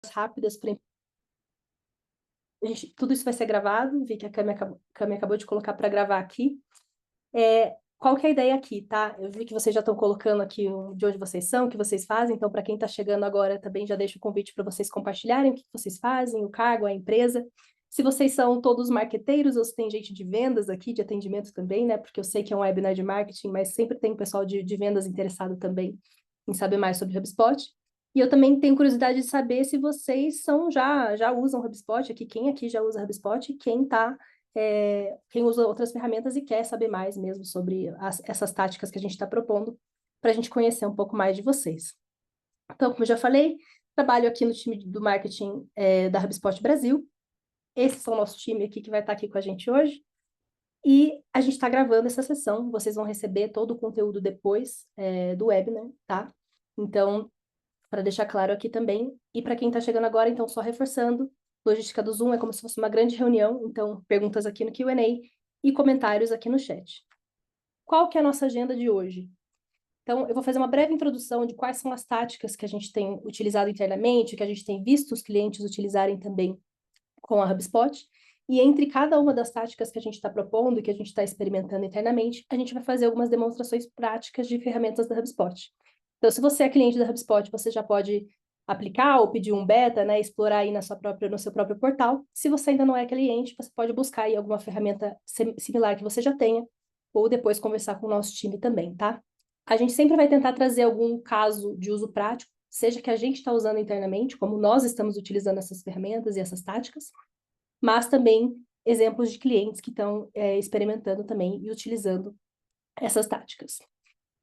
rápidas para tudo isso vai ser gravado, vi que a Cami acabou de colocar para gravar aqui. Qual que é a ideia aqui, tá? Eu vi que vocês já estão colocando aqui de onde vocês são, o que vocês fazem, então para quem está chegando agora também já deixo o convite para vocês compartilharem o que vocês fazem, o cargo, a empresa. Se vocês são todos marqueteiros ou se tem gente de vendas aqui, de atendimento também, né? Porque eu sei que é um webinar de marketing, mas sempre tem pessoal de vendas interessado também em saber mais sobre o HubSpot. E eu também tenho curiosidade de saber se vocês já usam o HubSpot aqui, quem aqui já usa HubSpot e quem usa outras ferramentas e quer saber mais mesmo sobre essas táticas que a gente está propondo, para a gente conhecer um pouco mais de vocês. Então, como eu já falei, trabalho aqui no time do marketing da HubSpot Brasil. Esses são o nosso time aqui que vai estar aqui com a gente hoje. E a gente está gravando essa sessão, vocês vão receber todo o conteúdo depois do webinar, tá? Então, para deixar claro aqui também. E para quem está chegando agora, então, só reforçando, logística do Zoom é como se fosse uma grande reunião, então, perguntas aqui no Q&A e comentários aqui no chat. Qual que é a nossa agenda de hoje? Então, eu vou fazer uma breve introdução de quais são as táticas que a gente tem utilizado internamente, que a gente tem visto os clientes utilizarem também com a HubSpot. E entre cada uma das táticas que a gente está propondo e que a gente está experimentando internamente, a gente vai fazer algumas demonstrações práticas de ferramentas da HubSpot. Então, se você é cliente da HubSpot, você já pode aplicar ou pedir um beta, né, explorar aí no seu próprio portal. Se você ainda não é cliente, você pode buscar aí alguma ferramenta similar que você já tenha, ou depois conversar com o nosso time também, tá? A gente sempre vai tentar trazer algum caso de uso prático, seja que a gente está usando internamente, como nós estamos utilizando essas ferramentas e essas táticas, mas também exemplos de clientes que estão experimentando também e utilizando essas táticas.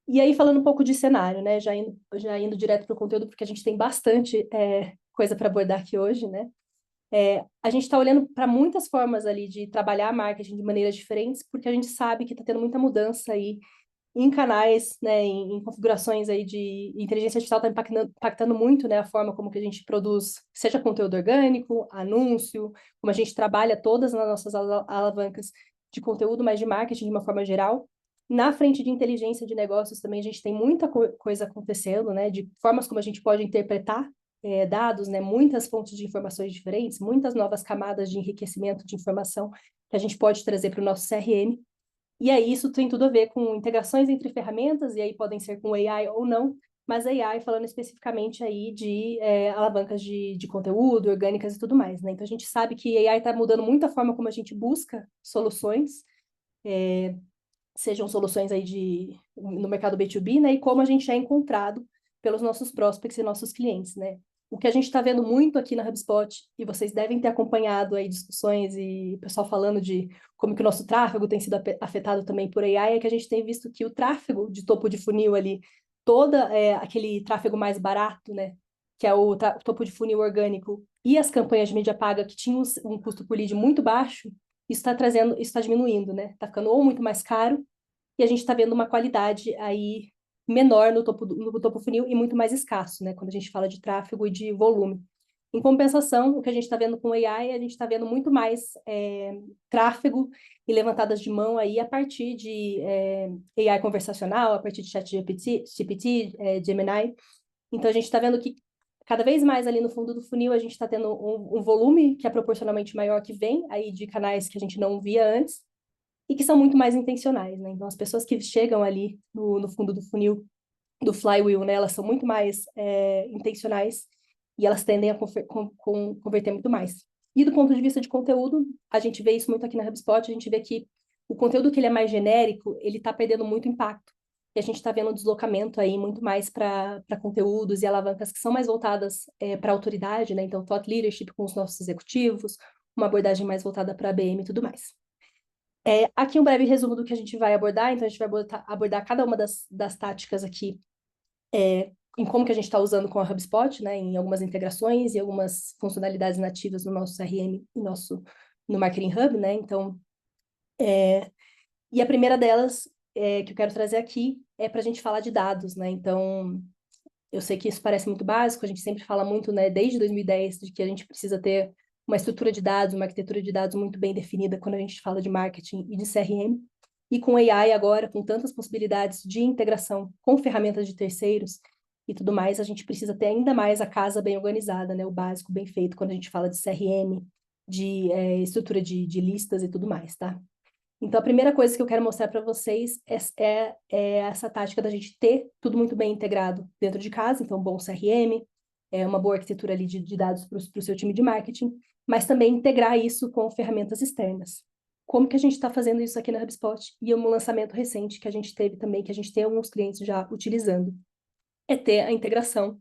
E aí, falando um pouco de cenário, né, já indo direto para o conteúdo, porque a gente tem bastante coisa para abordar aqui hoje, né? A gente está olhando para muitas formas ali de trabalhar marketing de maneiras diferentes, porque a gente sabe que está tendo muita mudança aí em canais, né, em configurações aí de inteligência artificial está impactando muito, né, a forma como que a gente produz, seja conteúdo orgânico, anúncio, como a gente trabalha todas as nossas alavancas de conteúdo, mas de marketing de uma forma geral. Na frente de inteligência de negócios também a gente tem muita coisa acontecendo, né, de formas como a gente pode interpretar dados, né, muitas fontes de informações diferentes, muitas novas camadas de enriquecimento de informação que a gente pode trazer para o nosso CRM. E aí isso tem tudo a ver com integrações entre ferramentas, e aí podem ser com AI ou não, mas AI falando especificamente aí de alavancas de conteúdo, orgânicas e tudo mais, né? Então a gente sabe que AI está mudando muito a forma como a gente busca soluções, sejam soluções aí no mercado B2B, né? E como a gente é encontrado pelos nossos prospects e nossos clientes, né? O que a gente está vendo muito aqui na HubSpot, e vocês devem ter acompanhado aí discussões e o pessoal falando de como que o nosso tráfego tem sido afetado também por AI, é que a gente tem visto que o tráfego de topo de funil ali, aquele tráfego mais barato, né, que é o topo de funil orgânico, e as campanhas de mídia paga que tinham um custo por lead muito baixo, isso está diminuindo, né? Está ficando ou muito mais caro, e a gente está vendo uma qualidade aí menor no topo funil e muito mais escasso, né? Quando a gente fala de tráfego e de volume. Em compensação, o que a gente está vendo com AI, a gente está vendo muito mais tráfego e levantadas de mão aí a partir de AI conversacional, a partir de ChatGPT, Gemini. Então, a gente está vendo que cada vez mais ali no fundo do funil a gente está tendo um volume que é proporcionalmente maior que vem aí de canais que a gente não via antes e que são muito mais intencionais, né? Então, as pessoas que chegam ali no fundo do funil, do flywheel, né? Elas são muito mais intencionais e elas tendem a converter muito mais. E do ponto de vista de conteúdo, a gente vê isso muito aqui na HubSpot, a gente vê que o conteúdo que ele é mais genérico, ele está perdendo muito impacto. E a gente está vendo um deslocamento aí muito mais para conteúdos e alavancas que são mais voltadas para a autoridade, né? Então, thought leadership com os nossos executivos, uma abordagem mais voltada para a BM e tudo mais. Aqui um breve resumo do que a gente vai abordar, então a gente vai abordar cada uma das táticas aqui em como que a gente está usando com a HubSpot, né, em algumas integrações e algumas funcionalidades nativas no nosso CRM e no Marketing Hub, né, então, e a primeira delas que eu quero trazer aqui é para a gente falar de dados, né, então, eu sei que isso parece muito básico, a gente sempre fala muito, né, desde 2010, de que a gente precisa ter uma estrutura de dados, uma arquitetura de dados muito bem definida quando a gente fala de marketing e de CRM. E com AI agora, com tantas possibilidades de integração com ferramentas de terceiros, e tudo mais, a gente precisa ter ainda mais a casa bem organizada, né? O básico bem feito quando a gente fala de CRM, de estrutura de listas e tudo mais, tá? Então, a primeira coisa que eu quero mostrar para vocês é essa tática da gente ter tudo muito bem integrado dentro de casa, então, um bom CRM, uma boa arquitetura ali de dados para o seu time de marketing, mas também integrar isso com ferramentas externas. Como que a gente está fazendo isso aqui na HubSpot? E um lançamento recente que a gente teve também, que a gente tem alguns clientes já utilizando, é ter a integração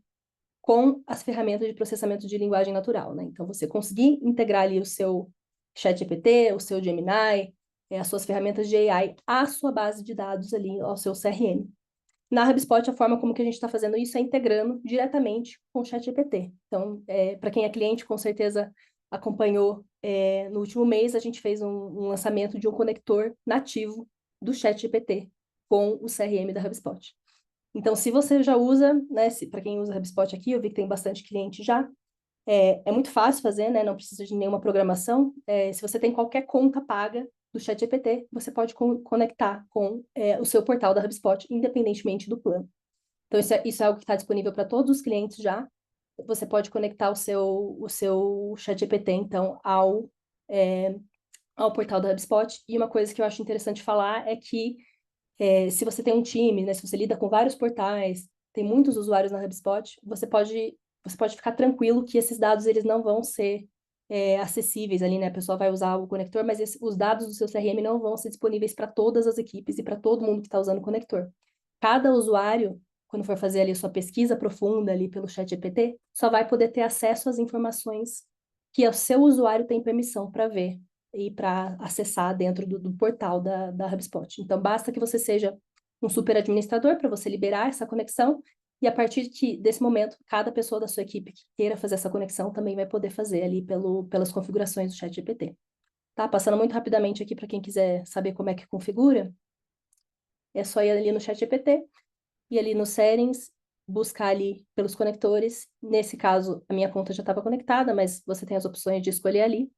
com as ferramentas de processamento de linguagem natural, né? Então, você conseguir integrar ali o seu ChatGPT, o seu Gemini, as suas ferramentas de AI à sua base de dados ali, ao seu CRM. Na HubSpot, a forma como que a gente está fazendo isso é integrando diretamente com o ChatGPT. Então, para quem é cliente, com certeza acompanhou, no último mês, a gente fez um lançamento de um conector nativo do ChatGPT com o CRM da HubSpot. Então, se você já usa, né, para quem usa HubSpot aqui, eu vi que tem bastante cliente já, é muito fácil fazer, né, não precisa de nenhuma programação. Se você tem qualquer conta paga do ChatGPT, você pode conectar com o seu portal da HubSpot, independentemente do plano. Então, isso é algo que está disponível para todos os clientes já. Você pode conectar o seu ChatGPT, então, ao portal da HubSpot. E uma coisa que eu acho interessante falar é que se você tem um time, né, se você lida com vários portais, tem muitos usuários na HubSpot, você pode ficar tranquilo que esses dados eles não vão ser acessíveis ali, né? A pessoa vai usar o conector, mas os dados do seu CRM não vão ser disponíveis para todas as equipes e para todo mundo que está usando o conector. Cada usuário, quando for fazer ali a sua pesquisa profunda ali pelo ChatGPT, só vai poder ter acesso às informações que o seu usuário tem permissão para ver e para acessar dentro do portal da HubSpot. Então, basta que você seja um super administrador para você liberar essa conexão e a partir desse momento, cada pessoa da sua equipe que queira fazer essa conexão também vai poder fazer ali pelas configurações do ChatGPT. Tá? Passando muito rapidamente aqui para quem quiser saber como é que configura, é só ir ali no ChatGPT e ali no Settings, buscar ali pelos conectores. Nesse caso, a minha conta já estava conectada, mas você tem as opções de escolher ali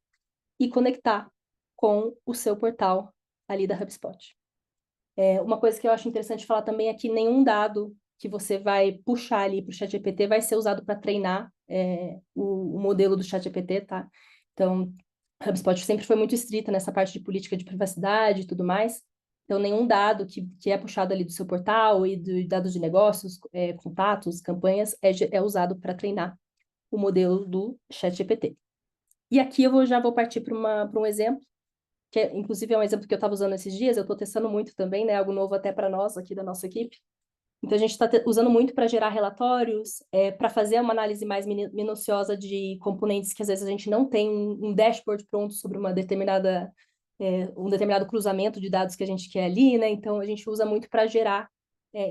e conectar com o seu portal ali da HubSpot. Uma coisa que eu acho interessante falar também é que nenhum dado que você vai puxar ali para o ChatGPT vai ser usado para treinar o modelo do ChatGPT, tá? Então, a HubSpot sempre foi muito estrita nessa parte de política de privacidade e tudo mais. Então, nenhum dado que é puxado ali do seu portal e de dados de negócios, contatos, campanhas, é usado para treinar o modelo do ChatGPT. E aqui já vou partir para um exemplo, que inclusive é um exemplo que eu estava usando esses dias, eu estou testando muito também, né? Algo novo até para nós aqui da nossa equipe. Então, a gente está usando muito para gerar relatórios, para fazer uma análise mais minuciosa de componentes que às vezes a gente não tem um dashboard pronto sobre um determinado cruzamento de dados que a gente quer ali, né? Então, a gente usa muito para gerar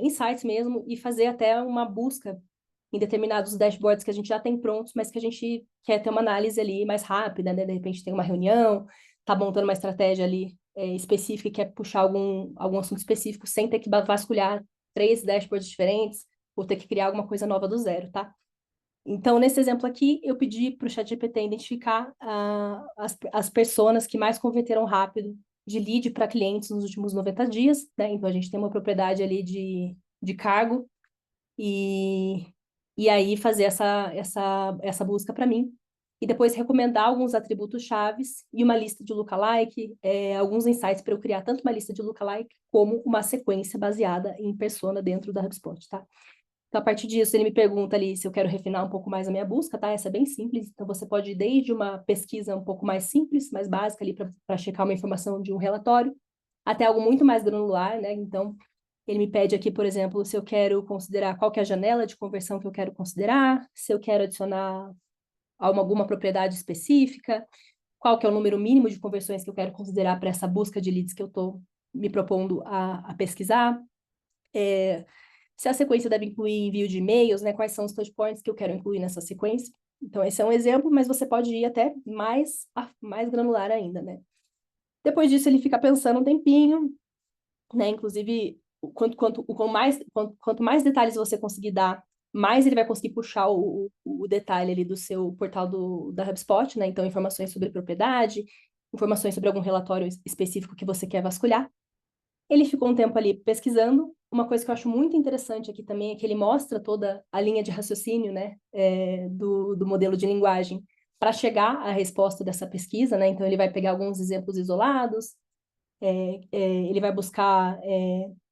insights mesmo e fazer até uma busca em determinados dashboards que a gente já tem prontos, mas que a gente quer ter uma análise ali mais rápida, né? De repente tem uma reunião, tá montando uma estratégia ali específica e quer puxar algum assunto específico sem ter que vasculhar 3 dashboards diferentes ou ter que criar alguma coisa nova do zero, tá? Então, nesse exemplo aqui, eu pedi para o ChatGPT identificar as personas que mais converteram rápido de lead para clientes nos últimos 90 dias, né? Então, a gente tem uma propriedade ali de cargo e aí fazer essa busca para mim. E depois recomendar alguns atributos chaves e uma lista de lookalike, alguns insights para eu criar tanto uma lista de lookalike como uma sequência baseada em persona dentro da HubSpot, tá? Então, a partir disso, ele me pergunta ali se eu quero refinar um pouco mais a minha busca, tá? Essa é bem simples. Então, você pode ir desde uma pesquisa um pouco mais simples, mais básica ali para checar uma informação de um relatório, até algo muito mais granular, né? Então, ele me pede aqui, por exemplo, se eu quero considerar qual que é a janela de conversão que eu quero considerar, se eu quero adicionar alguma propriedade específica, qual que é o número mínimo de conversões que eu quero considerar para essa busca de leads que eu estou me propondo a pesquisar, se a sequência deve incluir envio de e-mails, né? Quais são os touch points que eu quero incluir nessa sequência. Então, esse é um exemplo, mas você pode ir até mais granular ainda, né? Depois disso, ele fica pensando um tempinho, né? Inclusive, quanto mais detalhes você conseguir dar, mais ele vai conseguir puxar o detalhe ali do seu portal da HubSpot, né? Então, informações sobre propriedade, informações sobre algum relatório específico que você quer vasculhar. Ele ficou um tempo ali pesquisando, uma coisa que eu acho muito interessante aqui também é que ele mostra toda a linha de raciocínio, né, do modelo de linguagem para chegar à resposta dessa pesquisa, né? Então ele vai pegar alguns exemplos isolados, ele vai buscar,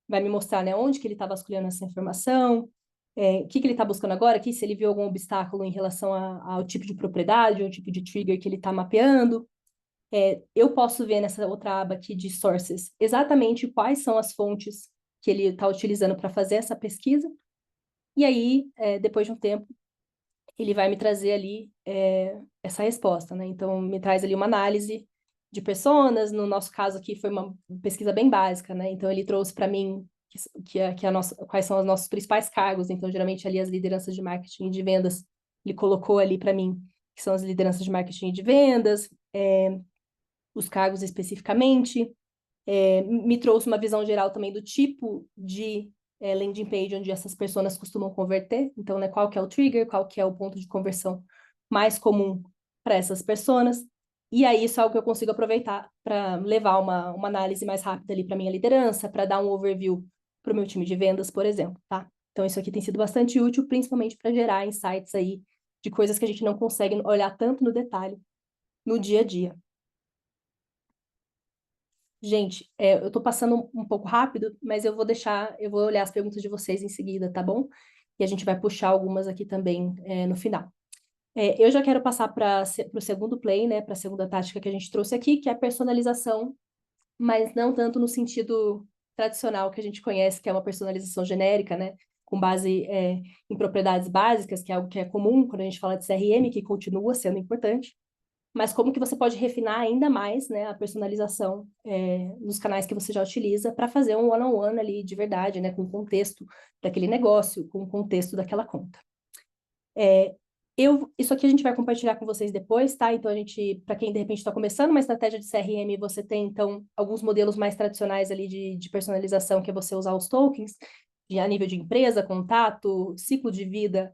vai me mostrar, né, onde que ele está vasculhando essa informação, o que que ele está buscando agora aqui, se ele viu algum obstáculo em relação ao tipo de propriedade, ou tipo de trigger que ele está mapeando. Eu posso ver nessa outra aba aqui de sources exatamente quais são as fontes que ele está utilizando para fazer essa pesquisa. E aí, depois de um tempo, ele vai me trazer ali essa resposta, né? Então, me traz ali uma análise de personas. No nosso caso aqui, foi uma pesquisa bem básica, né? Então, ele trouxe para mim quais são os nossos principais cargos. Então, geralmente, ali as lideranças de marketing e de vendas, ele colocou ali para mim que são as lideranças de marketing e de vendas, os cargos especificamente, me trouxe uma visão geral também do tipo de landing page onde essas pessoas costumam converter. Então, né, qual que é o trigger, qual que é o ponto de conversão mais comum para essas pessoas. E aí, isso é algo que eu consigo aproveitar para levar uma análise mais rápida ali para minha liderança, para dar um overview para o meu time de vendas, por exemplo, tá? Então, isso aqui tem sido bastante útil, principalmente para gerar insights aí de coisas que a gente não consegue olhar tanto no detalhe no dia a dia. Gente, eu tô passando um pouco rápido, mas eu vou olhar as perguntas de vocês em seguida, tá bom? E a gente vai puxar algumas aqui também, no final. Eu já quero passar para o segundo play, né, para a segunda tática que a gente trouxe aqui, que é a personalização, mas não tanto no sentido tradicional que a gente conhece, que é uma personalização genérica, né, com base, em propriedades básicas, que é algo que é comum quando a gente fala de CRM, que continua sendo importante, mas como que você pode refinar ainda mais, né, a personalização nos canais que você já utiliza para fazer um one-on-one ali de verdade, né, com o contexto daquele negócio, com o contexto daquela conta. Isso aqui a gente vai compartilhar com vocês depois, tá? Então, para quem de repente está começando uma estratégia de CRM, você tem, então, alguns modelos mais tradicionais ali de personalização, que é você usar os tokens, a nível de empresa, contato, ciclo de vida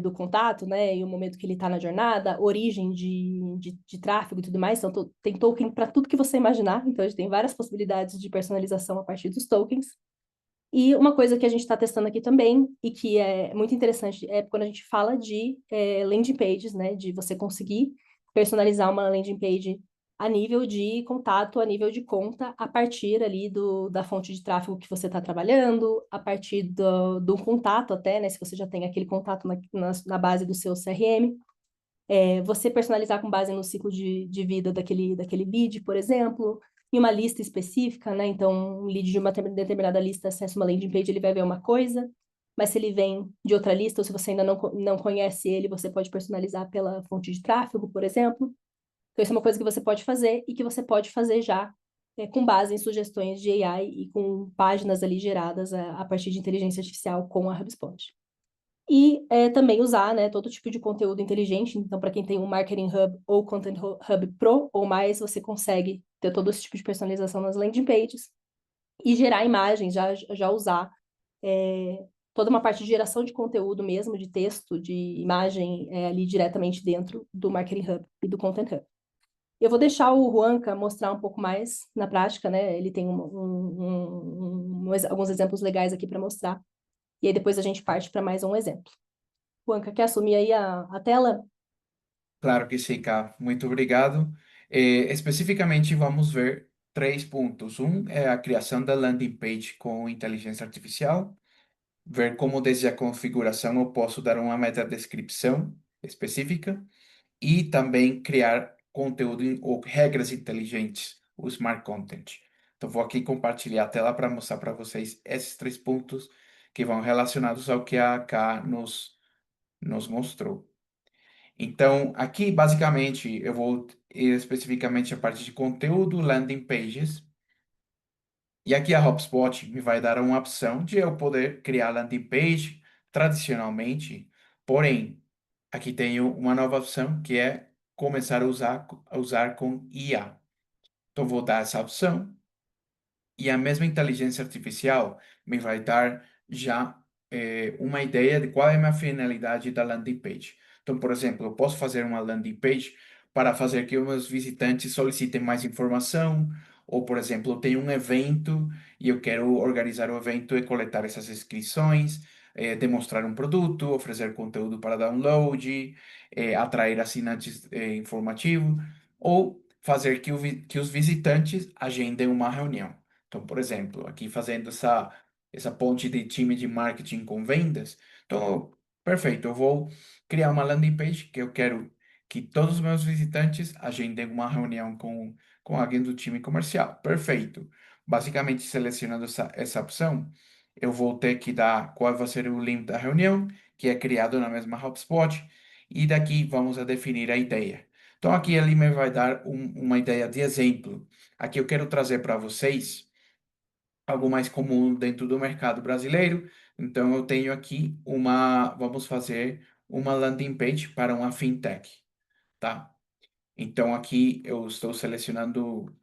do contato, né? E o momento que ele está na jornada, origem de tráfego e tudo mais. Então, tem token para tudo que você imaginar. Então, a gente tem várias possibilidades de personalização a partir dos tokens. E uma coisa que a gente está testando aqui também, e que é muito interessante, é quando a gente fala de landing pages, né? De você conseguir personalizar uma landing page a nível de contato, a nível de conta, a partir ali da fonte de tráfego que você está trabalhando, a partir do contato até, né? Se você já tem aquele contato na base do seu CRM. Você personalizar com base no ciclo de vida daquele lead, por exemplo, em uma lista específica, né? Então, um lead de uma determinada lista acessa uma landing page, ele vai ver uma coisa, mas se ele vem de outra lista, ou se você ainda não conhece ele, você pode personalizar pela fonte de tráfego, por exemplo. Então, isso é uma coisa que você pode fazer e que você pode fazer já com base em sugestões de AI e com páginas ali geradas a partir de inteligência artificial com a HubSpot. E também usar, né, todo tipo de conteúdo inteligente. Então, para quem tem um Marketing Hub ou Content Hub Pro ou mais, você consegue ter todo esse tipo de personalização nas landing pages e gerar imagens, já usar toda uma parte de geração de conteúdo mesmo, de texto, de imagem, ali diretamente dentro do Marketing Hub e do Content Hub. Eu vou deixar o Juanca mostrar um pouco mais na prática, né? Ele tem alguns exemplos legais aqui para mostrar. E aí depois a gente parte para mais um exemplo. Juanca, quer assumir aí a tela? Claro que sim, Ká. Muito obrigado. Especificamente, vamos ver três pontos. Um é a criação da landing page com inteligência artificial, ver como desde a configuração eu posso dar uma metadescrição específica e também criar conteúdo ou regras inteligentes, o Smart Content. Então, vou aqui compartilhar a tela para mostrar para vocês esses três pontos que vão relacionados ao que a Ká nos mostrou. Então, aqui, basicamente, eu vou ir especificamente a parte de conteúdo, landing pages. E aqui a HubSpot me vai dar uma opção de eu poder criar landing page tradicionalmente. Porém, aqui tenho uma nova opção que é começar a usar com IA. Então, vou dar essa opção e a mesma inteligência artificial me vai dar já uma ideia de qual é a minha finalidade da landing page. Então, por exemplo, eu posso fazer uma landing page para fazer que os meus visitantes solicitem mais informação Ou, por exemplo, eu tenho um evento e eu quero organizar o evento e coletar essas inscrições, demonstrar um produto, oferecer conteúdo para download, atrair assinantes informativos, ou fazer que os visitantes agendem uma reunião. Então, por exemplo, aqui fazendo essa ponte de time de marketing com vendas. Então, perfeito, eu vou criar uma landing page que eu quero que todos os meus visitantes agendem uma reunião com alguém do time comercial. Perfeito. Basicamente, selecionando essa opção, eu vou ter que dar qual vai ser o link da reunião, que é criado na mesma HubSpot, e daqui vamos a definir a ideia. Então, aqui ele me vai dar uma ideia de exemplo. Aqui eu quero trazer para vocês algo mais comum dentro do mercado brasileiro. Então, eu tenho aqui vamos fazer uma landing page para uma fintech, tá? Então, aqui eu estou selecionando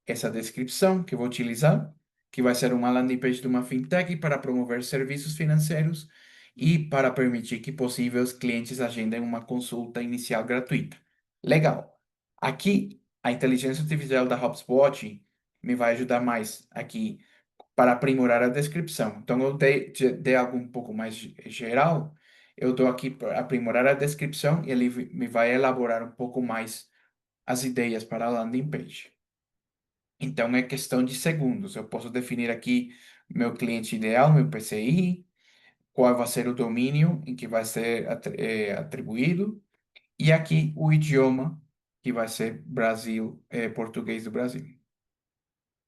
essa descrição que eu vou utilizar, que vai ser uma landing page de uma fintech para promover serviços financeiros e para permitir que possíveis clientes agendem uma consulta inicial gratuita. Legal. Aqui, a inteligência artificial da HubSpot me vai ajudar mais aqui para aprimorar a descrição. Então, eu dei algo um pouco mais geral, eu estou aqui para aprimorar a descrição e ele me vai elaborar um pouco mais as ideias para a landing page. Então, é questão de segundos. Eu posso definir aqui meu cliente ideal, meu PCI, qual vai ser o domínio em que vai ser atribuído, e aqui o idioma, que vai ser Brasil, português do Brasil.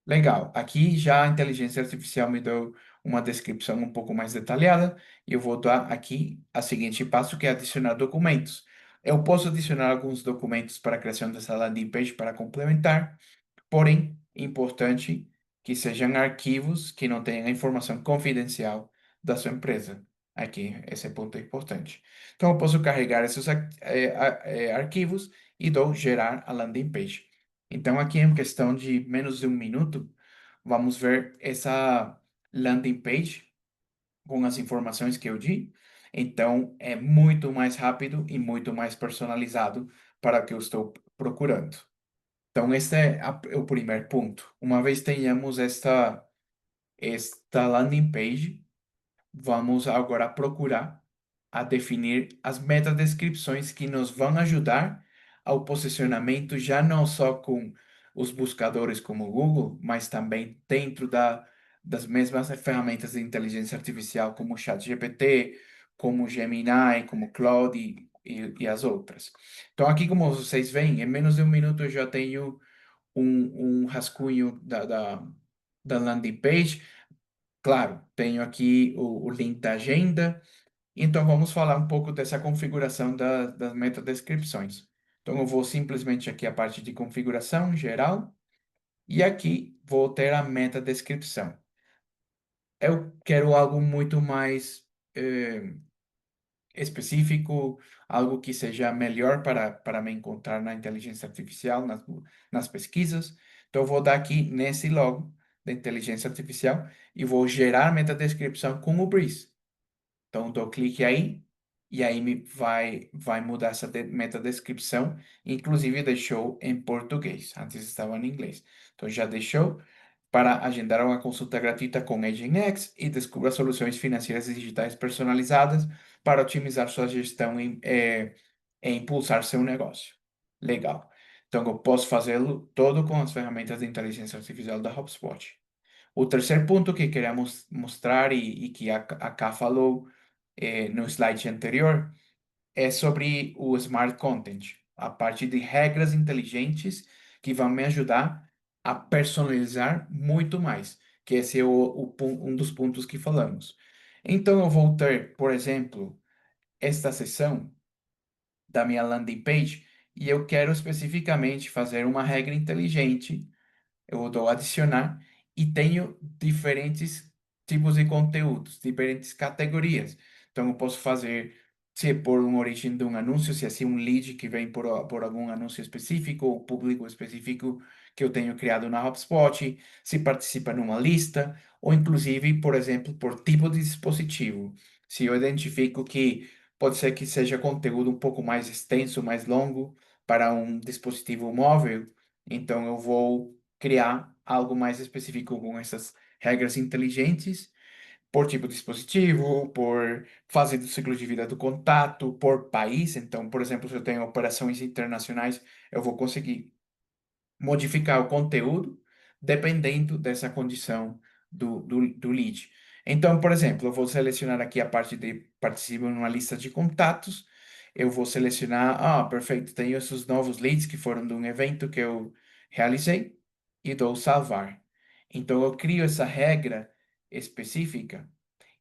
Legal. Aqui já a inteligência artificial me deu uma descrição um pouco mais detalhada, e eu vou dar aqui a seguinte passo, que é adicionar documentos. Eu posso adicionar alguns documentos para a criação dessa landing page para complementar. Porém, importante que sejam arquivos que não tenham a informação confidencial da sua empresa. Aqui, esse ponto é importante. Então, eu posso carregar esses arquivos e dou gerar a landing page. Então, aqui em questão de menos de um minuto, vamos ver essa landing page com as informações que eu di. Então, é muito mais rápido e muito mais personalizado para o que eu estou procurando. Então, este é o primeiro ponto. Uma vez tenhamos esta landing page, vamos agora procurar a definir as metadescrições que nos vão ajudar ao posicionamento, já não só com os buscadores como o Google, mas também dentro das mesmas ferramentas de inteligência artificial, como o ChatGPT, como o Gemini, como o Claude e as outras. Então, aqui, como vocês veem, em menos de um minuto eu já tenho um rascunho da landing page. Claro, tenho aqui o link da agenda. Então, vamos falar um pouco dessa configuração das metadescrições. Então, eu vou simplesmente aqui a parte de configuração geral e aqui vou ter a metadescrição. Eu quero algo muito mais específico, algo que seja melhor para me encontrar na inteligência artificial, nas pesquisas. Então, eu vou dar aqui nesse logo da inteligência artificial e vou gerar metadescrição com o Breeze. Então, dou clique aí e aí vai mudar essa metadescrição. Inclusive, deixou em português. Antes estava em inglês. Então, já deixou para agendar uma consulta gratuita com AgentX e descubra soluções financeiras digitais personalizadas para otimizar sua gestão e impulsar seu negócio. Legal. Então, eu posso fazê-lo todo com as ferramentas de inteligência artificial da HubSpot. O terceiro ponto que queremos mostrar e que a Ká falou no slide anterior é sobre o Smart Content, a parte de regras inteligentes que vão me ajudar a personalizar muito mais, que esse é um dos pontos que falamos. Então, eu vou ter, por exemplo, esta seção da minha landing page e eu quero especificamente fazer uma regra inteligente. Eu dou adicionar e tenho diferentes tipos de conteúdos, diferentes categorias. Então, eu posso fazer, se é por uma origem de um anúncio, se é assim um lead que vem por algum anúncio específico ou público específico que eu tenho criado na HubSpot, se participa numa lista, ou inclusive, por exemplo, por tipo de dispositivo. Se eu identifico que pode ser que seja conteúdo um pouco mais extenso, mais longo para um dispositivo móvel, então eu vou criar algo mais específico com essas regras inteligentes por tipo de dispositivo, por fase do ciclo de vida do contato, por país. Então, por exemplo, se eu tenho operações internacionais, eu vou conseguir modificar o conteúdo dependendo dessa condição do lead. Então, por exemplo, eu vou selecionar aqui a parte de participa numa lista de contatos. Eu vou selecionar, perfeito, tenho esses novos leads que foram de um evento que eu realizei e dou salvar. Então, eu crio essa regra específica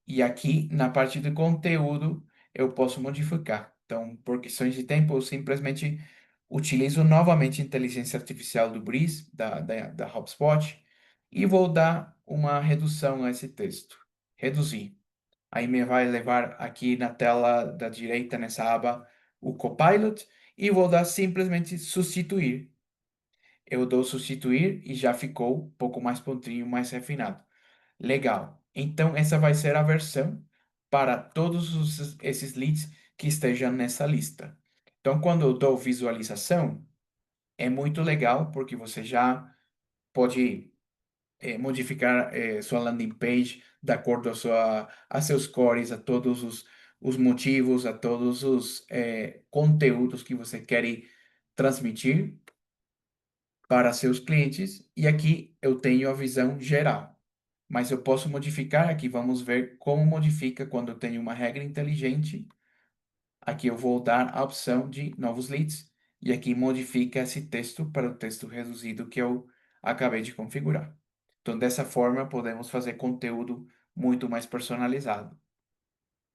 e aqui na parte de conteúdo eu posso modificar. Então, por questões de tempo, eu simplesmente utilizo novamente a inteligência artificial do Breeze, da HubSpot, e vou dar uma redução a esse texto. Reduzir. Aí me vai levar aqui na tela da direita, nessa aba, o Copilot, e vou dar simplesmente substituir. Eu dou substituir e já ficou um pouco mais prontinho, mais refinado. Legal. Então, essa vai ser a versão para esses leads que estejam nessa lista. Então, quando eu dou visualização, é muito legal porque você já pode modificar sua landing page de acordo a seus cores, a todos os motivos, a todos os conteúdos que você quer transmitir para seus clientes. E aqui eu tenho a visão geral. Mas eu posso modificar aqui. Vamos ver como modifica quando eu tenho uma regra inteligente. Aqui eu vou dar a opção de novos leads e aqui modifica esse texto para o texto reduzido que eu acabei de configurar. Então, dessa forma, podemos fazer conteúdo muito mais personalizado.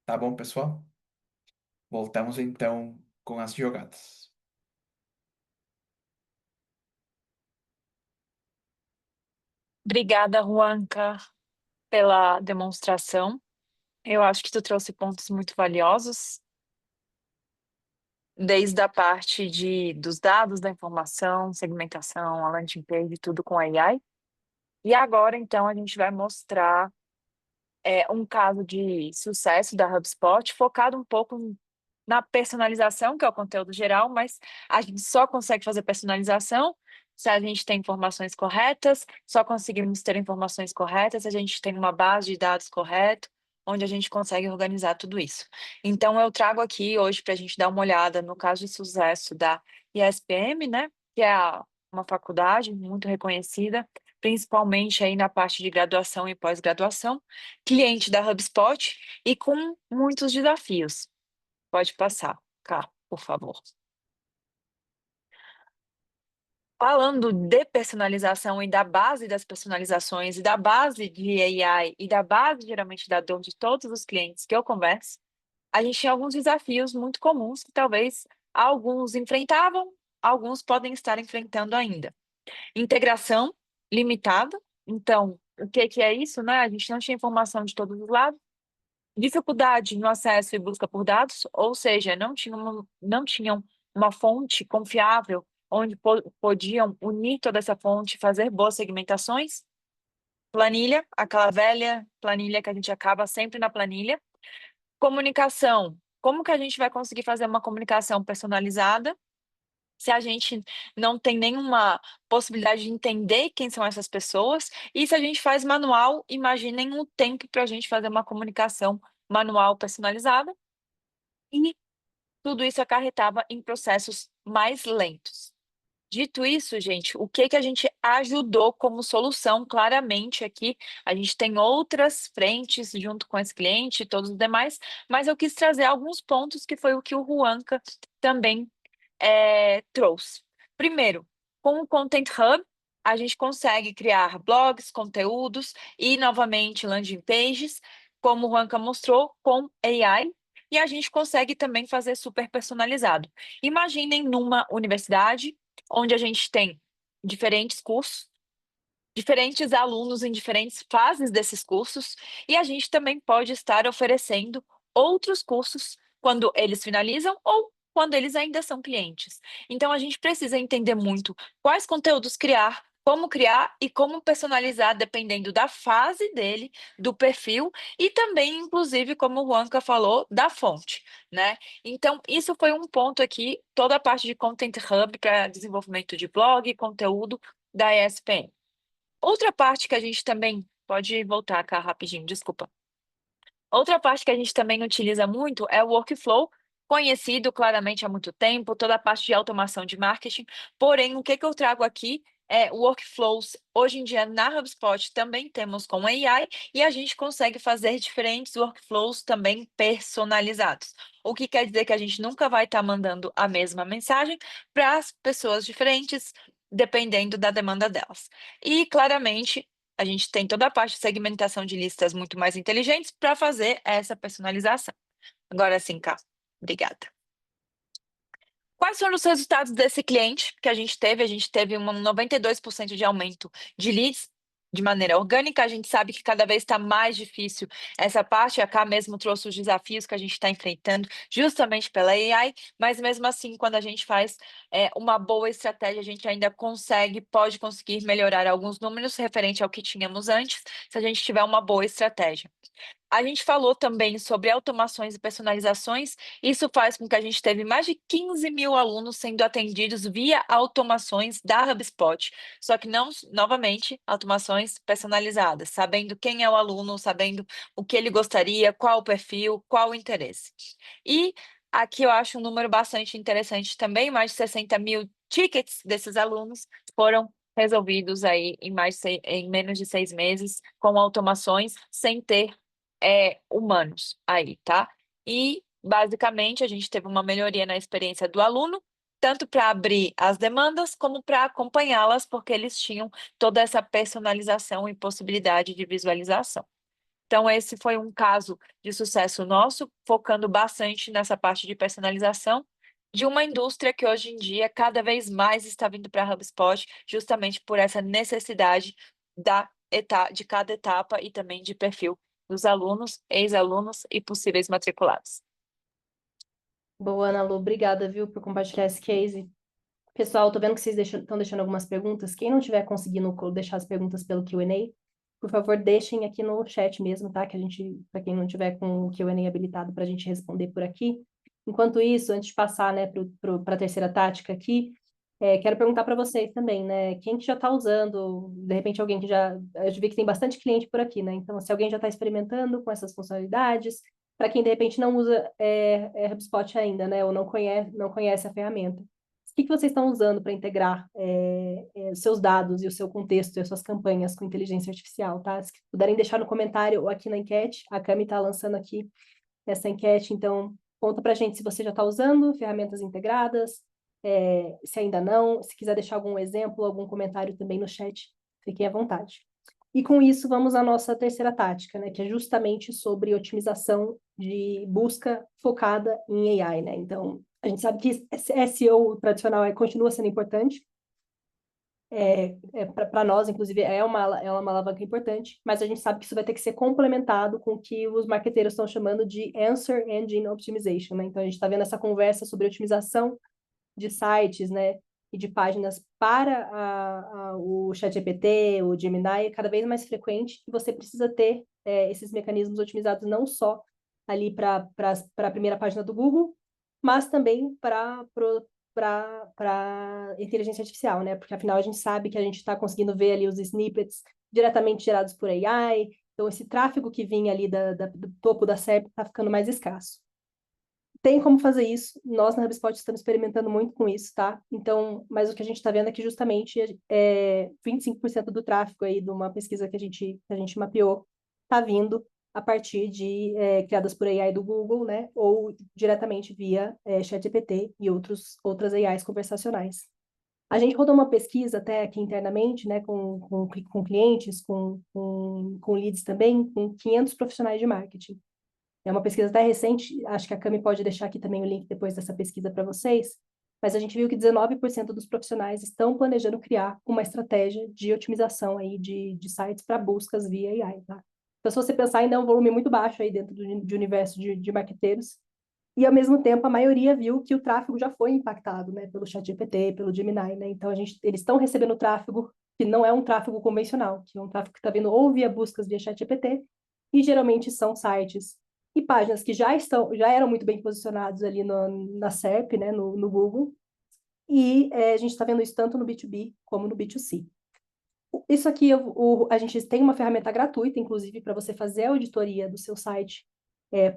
Tá bom, pessoal? Voltamos então com as jogadas. Obrigada, Juanca, pela demonstração. Eu acho que tu trouxe pontos muito valiosos, desde a parte dos dados, da informação, segmentação, a landing page, tudo com AI. E agora, então, a gente vai mostrar um caso de sucesso da HubSpot, focado um pouco na personalização, que é o conteúdo geral, mas a gente só consegue fazer personalização se a gente tem informações corretas, só conseguimos ter informações corretas se a gente tem uma base de dados correta, onde a gente consegue organizar tudo isso. Então, eu trago aqui hoje para a gente dar uma olhada no caso de sucesso da ISPM, né, que é uma faculdade muito reconhecida, principalmente aí na parte de graduação e pós-graduação, cliente da HubSpot e com muitos desafios. Pode passar, cá, por favor. Falando de personalização e da base das personalizações e da base de AI e da base geralmente da dor de todos os clientes que eu converso, a gente tem alguns desafios muito comuns que talvez alguns enfrentavam, alguns podem estar enfrentando ainda. Integração limitada. Então, o que que é isso, né? A gente não tinha informação de todos os lados. Dificuldade no acesso e busca por dados, ou seja, não tinham uma fonte confiável onde podiam unir toda essa fonte, fazer boas segmentações. Planilha, aquela velha planilha que a gente acaba sempre na planilha. Comunicação, como que a gente vai conseguir fazer uma comunicação personalizada se a gente não tem nenhuma possibilidade de entender quem são essas pessoas? E se a gente faz manual, imaginem o tempo para a gente fazer uma comunicação manual personalizada. E tudo isso acarretava em processos mais lentos. Dito isso, gente, o que que a gente ajudou como solução? Claramente aqui, a gente tem outras frentes junto com esse cliente e todos os demais, mas eu quis trazer alguns pontos que foi o que o Juanca também trouxe. Primeiro, com o Content Hub, a gente consegue criar blogs, conteúdos e, novamente, landing pages, como o Juanca mostrou, com AI, e a gente consegue também fazer super personalizado. Imaginem numa universidade onde a gente tem diferentes cursos, diferentes alunos em diferentes fases desses cursos, e a gente também pode estar oferecendo outros cursos quando eles finalizam ou quando eles ainda são clientes. Então, a gente precisa entender muito quais conteúdos criar e como personalizar dependendo da fase dele, do perfil e também, inclusive, como o Juanca falou, da fonte, né? Então, isso foi um ponto aqui, toda a parte de Content Hub para desenvolvimento de blog, conteúdo, da ESPM. Outra parte que a gente também pode voltar cá rapidinho, desculpa. Outra parte que a gente também utiliza muito é o workflow, conhecido claramente há muito tempo, toda a parte de automação de marketing. Porém, o que eu trago aqui é workflows. Hoje em dia, na HubSpot, também temos com AI e a gente consegue fazer diferentes workflows também personalizados. O que quer dizer que a gente nunca vai estar mandando a mesma mensagem para as pessoas diferentes, dependendo da demanda delas. E, claramente, a gente tem toda a parte de segmentação de listas muito mais inteligentes para fazer essa personalização. Agora sim, Cá. Obrigada. Quais foram os resultados desse cliente que a gente teve? A gente teve um 92% de aumento de leads de maneira orgânica. A gente sabe que cada vez está mais difícil essa parte. A Cá mesmo trouxe os desafios que a gente está enfrentando justamente pela AI, mas mesmo assim, quando a gente faz uma boa estratégia, a gente ainda pode conseguir melhorar alguns números referente ao que tínhamos antes, se a gente tiver uma boa estratégia. A gente falou também sobre automações e personalizações. Isso faz com que a gente teve mais de 15 mil alunos sendo atendidos via automações da HubSpot. Só que não, novamente, automações personalizadas, sabendo quem é o aluno, sabendo o que ele gostaria, qual o perfil, qual o interesse. E aqui eu acho um número bastante interessante também, mais de 60 mil tickets desses alunos foram resolvidos aí em menos de 6 meses, com automações, sem ter humanos aí, tá? E, basicamente, a gente teve uma melhoria na experiência do aluno, tanto para abrir as demandas, como para acompanhá-las, porque eles tinham toda essa personalização e possibilidade de visualização. Então, esse foi um caso de sucesso nosso, focando bastante nessa parte de personalização de uma indústria que hoje em dia cada vez mais está vindo para a HubSpot, justamente por essa necessidade de cada etapa e também de perfil dos alunos, ex-alunos e possíveis matriculados. Boa, Ana Lu, obrigada, viu, por compartilhar esse case. Pessoal, tô vendo que vocês estão deixando algumas perguntas. Quem não tiver conseguindo deixar as perguntas pelo Q&A, por favor, deixem aqui no chat mesmo, tá? Que a gente, para quem não tiver com o Q&A habilitado para a gente responder por aqui. Enquanto isso, antes de passar, né, para a terceira tática aqui, quero perguntar para vocês também, né? Quem que já está usando, de repente alguém que já... Eu vi que tem bastante cliente por aqui, né? Então, se alguém já está experimentando com essas funcionalidades, para quem, de repente, não usa HubSpot ainda, né? Ou não conhece a ferramenta. O que vocês estão usando para integrar seus dados e o seu contexto e as suas campanhas com inteligência artificial, tá? Se puderem deixar no comentário ou aqui na enquete, a Cami está lançando aqui essa enquete, então conta para a gente se você já está usando ferramentas integradas, se ainda não, se quiser deixar algum exemplo, algum comentário também no chat, fiquem à vontade. E com isso, vamos à nossa terceira tática, né, que é justamente sobre otimização de busca focada em AI, né? Então, a gente sabe que SEO tradicional continua sendo importante, para nós, inclusive, é uma alavanca importante, mas a gente sabe que isso vai ter que ser complementado com o que os marqueteiros estão chamando de Answer Engine Optimization, né? Então, a gente está vendo essa conversa sobre otimização de sites, né, e de páginas para o ChatGPT, o Gemini, é cada vez mais frequente, e você precisa ter esses mecanismos otimizados não só ali para a primeira página do Google, mas também para inteligência artificial, né? Porque afinal a gente sabe que a gente está conseguindo ver ali os snippets diretamente gerados por AI, então esse tráfego que vinha ali do topo da SERP está ficando mais escasso. Tem como fazer isso, nós na HubSpot estamos experimentando muito com isso, tá? Então, mas o que a gente está vendo é que justamente 25% do tráfego aí de uma pesquisa que a gente mapeou está vindo a partir de criadas por AI do Google, né? Ou diretamente via ChatGPT e outras AIs conversacionais. A gente rodou uma pesquisa até aqui internamente, né? Com clientes, com leads também, com 500 profissionais de marketing. É uma pesquisa até recente, acho que a Cami pode deixar aqui também o link depois dessa pesquisa para vocês, mas a gente viu que 19% dos profissionais estão planejando criar uma estratégia de otimização aí de sites para buscas via AI, tá? Então, se você pensar, ainda é um volume muito baixo aí dentro de universo de marqueteiros, e ao mesmo tempo a maioria viu que o tráfego já foi impactado, né, pelo ChatGPT, pelo Gemini, né? Então, eles estão recebendo tráfego que não é um tráfego convencional, que é um tráfego que está vindo ou via buscas via ChatGPT, e geralmente são sites e páginas que já eram muito bem posicionados ali na SERP, né, no Google, e a gente está vendo isso tanto no B2B como no B2C. Isso aqui, a gente tem uma ferramenta gratuita, inclusive, para você fazer a auditoria do seu site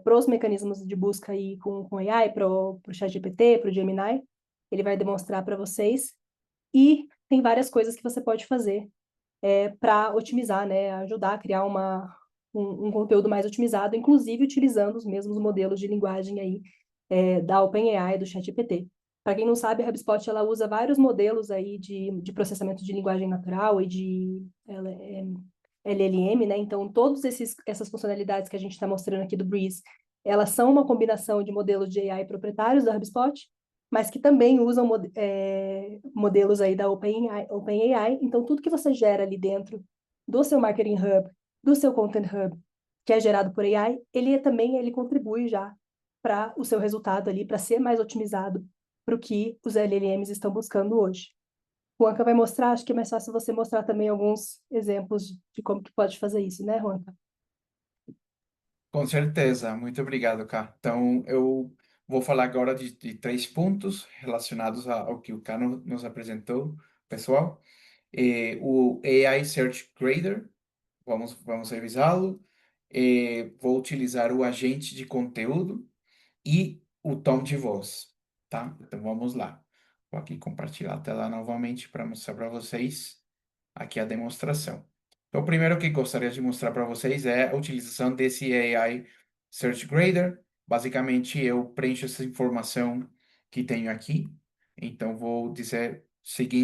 para os mecanismos de busca aí com AI, para o ChatGPT, para o Gemini. Ele vai demonstrar para vocês. E tem várias coisas que você pode fazer para otimizar, né? Ajudar a criar um conteúdo mais otimizado, inclusive utilizando os mesmos modelos de linguagem aí da OpenAI, do ChatGPT. Para quem não sabe, a HubSpot ela usa vários modelos aí de processamento de linguagem natural e de LLM, né? Então, todas essas funcionalidades que a gente está mostrando aqui do Breeze, elas são uma combinação de modelos de AI proprietários da HubSpot, mas que também usam modelos aí da OpenAI. Então, tudo que você gera ali dentro do seu Marketing Hub, do seu Content Hub, que é gerado por AI, ele contribui já para o seu resultado ali, para ser mais otimizado para o que os LLMs estão buscando hoje. O Juanca vai mostrar, acho que é mais fácil você mostrar também alguns exemplos de como que pode fazer isso, né, Juanca? Com certeza, muito obrigado, Cá. Então, eu vou falar agora de 3 pontos relacionados ao que o Cá nos apresentou, pessoal. O AI Search Grader, vamos revisá-lo. Vou utilizar o agente de conteúdo e o tom de voz, tá? Então, vamos lá. Vou aqui compartilhar a tela novamente para mostrar para vocês aqui a demonstração. Então, o primeiro que gostaria de mostrar para vocês é a utilização desse AI Search Grader. Basicamente, eu preencho essa informação que tenho aqui. Então, vou dizer,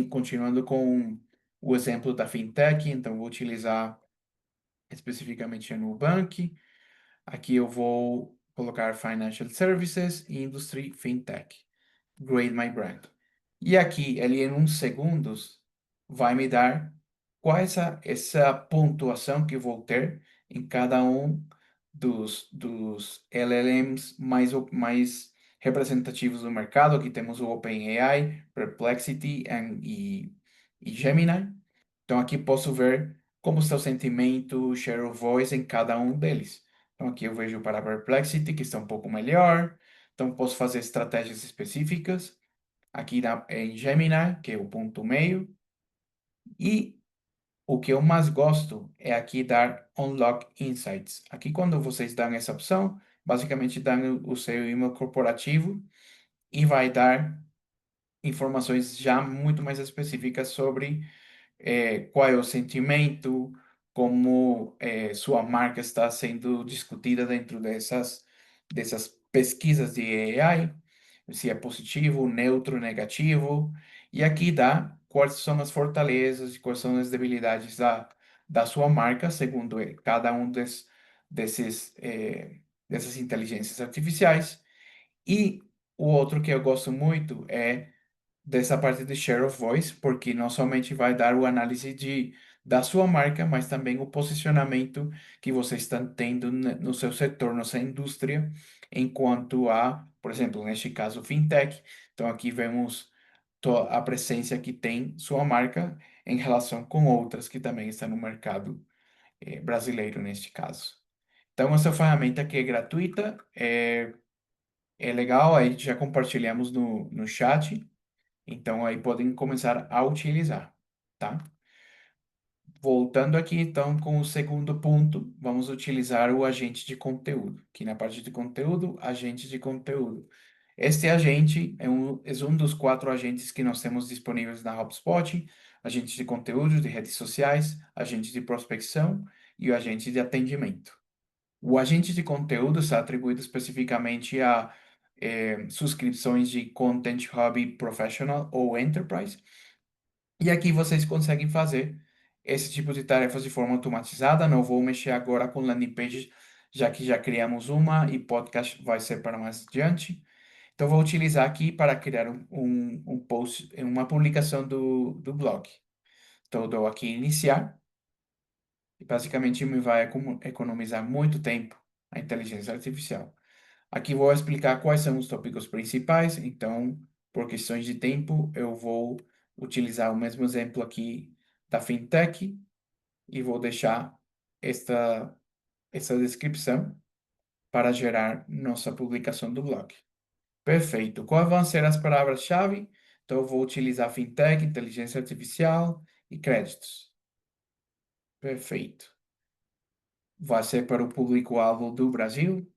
continuando com o exemplo da fintech. Então, vou utilizar especificamente a Nubank. Aqui eu vou colocar Financial Services e Industry Fintech. Grade My Brand. E aqui, ele em uns segundos, vai me dar qual é essa pontuação que eu vou ter em cada um dos LLMs mais representativos do mercado. Aqui temos o OpenAI, Perplexity e Gemini. Então, aqui posso ver como está o sentimento, share of voice em cada um deles. Então, aqui eu vejo para Perplexity, que está um pouco melhor. Então, posso fazer estratégias específicas. Aqui em Gemini, que é o ponto meio. E o que eu mais gosto é aqui dar Unlock Insights. Aqui, quando vocês dão essa opção, basicamente dão o seu e-mail corporativo e vai dar informações já muito mais específicas sobre qual é o sentimento, como sua marca está sendo discutida dentro dessas pesquisas de AI, se é positivo, neutro, negativo, e aqui dá quais são as fortalezas e quais são as debilidades da sua marca, segundo cada um dessas inteligências artificiais. E o outro que eu gosto muito é dessa parte de share of voice, porque não somente vai dar o análise da sua marca, mas também o posicionamento que você está tendo no seu setor, na sua indústria, enquanto a, por exemplo, neste caso, fintech. Então, aqui vemos a presença que tem sua marca em relação com outras que também estão no mercado brasileiro, neste caso. Então, essa ferramenta que é gratuita, é legal, aí já compartilhamos no chat. Então, aí podem começar a utilizar, tá? Voltando aqui, então, com o segundo ponto, vamos utilizar o agente de conteúdo. Aqui na parte de conteúdo, agente de conteúdo. Este agente é um dos 4 agentes que nós temos disponíveis na HubSpot: agente de conteúdo, de redes sociais, agente de prospecção e o agente de atendimento. O agente de conteúdo está atribuído especificamente a subscrições de Content Hub Professional ou Enterprise. E aqui vocês conseguem fazer esse tipo de tarefas de forma automatizada. Não vou mexer agora com landing page, já que já criamos uma e podcast vai ser para mais adiante. Então, vou utilizar aqui para criar um post, uma publicação do blog. Então, eu dou aqui iniciar. E basicamente me vai economizar muito tempo a inteligência artificial. Aqui vou explicar quais são os tópicos principais. Então, por questões de tempo, eu vou utilizar o mesmo exemplo aqui da fintech e vou deixar esta descrição para gerar nossa publicação do blog. Perfeito. Quais vão ser as palavras-chave? Então, eu vou utilizar fintech, inteligência artificial e créditos. Perfeito. Vai ser para o público-alvo do Brasil.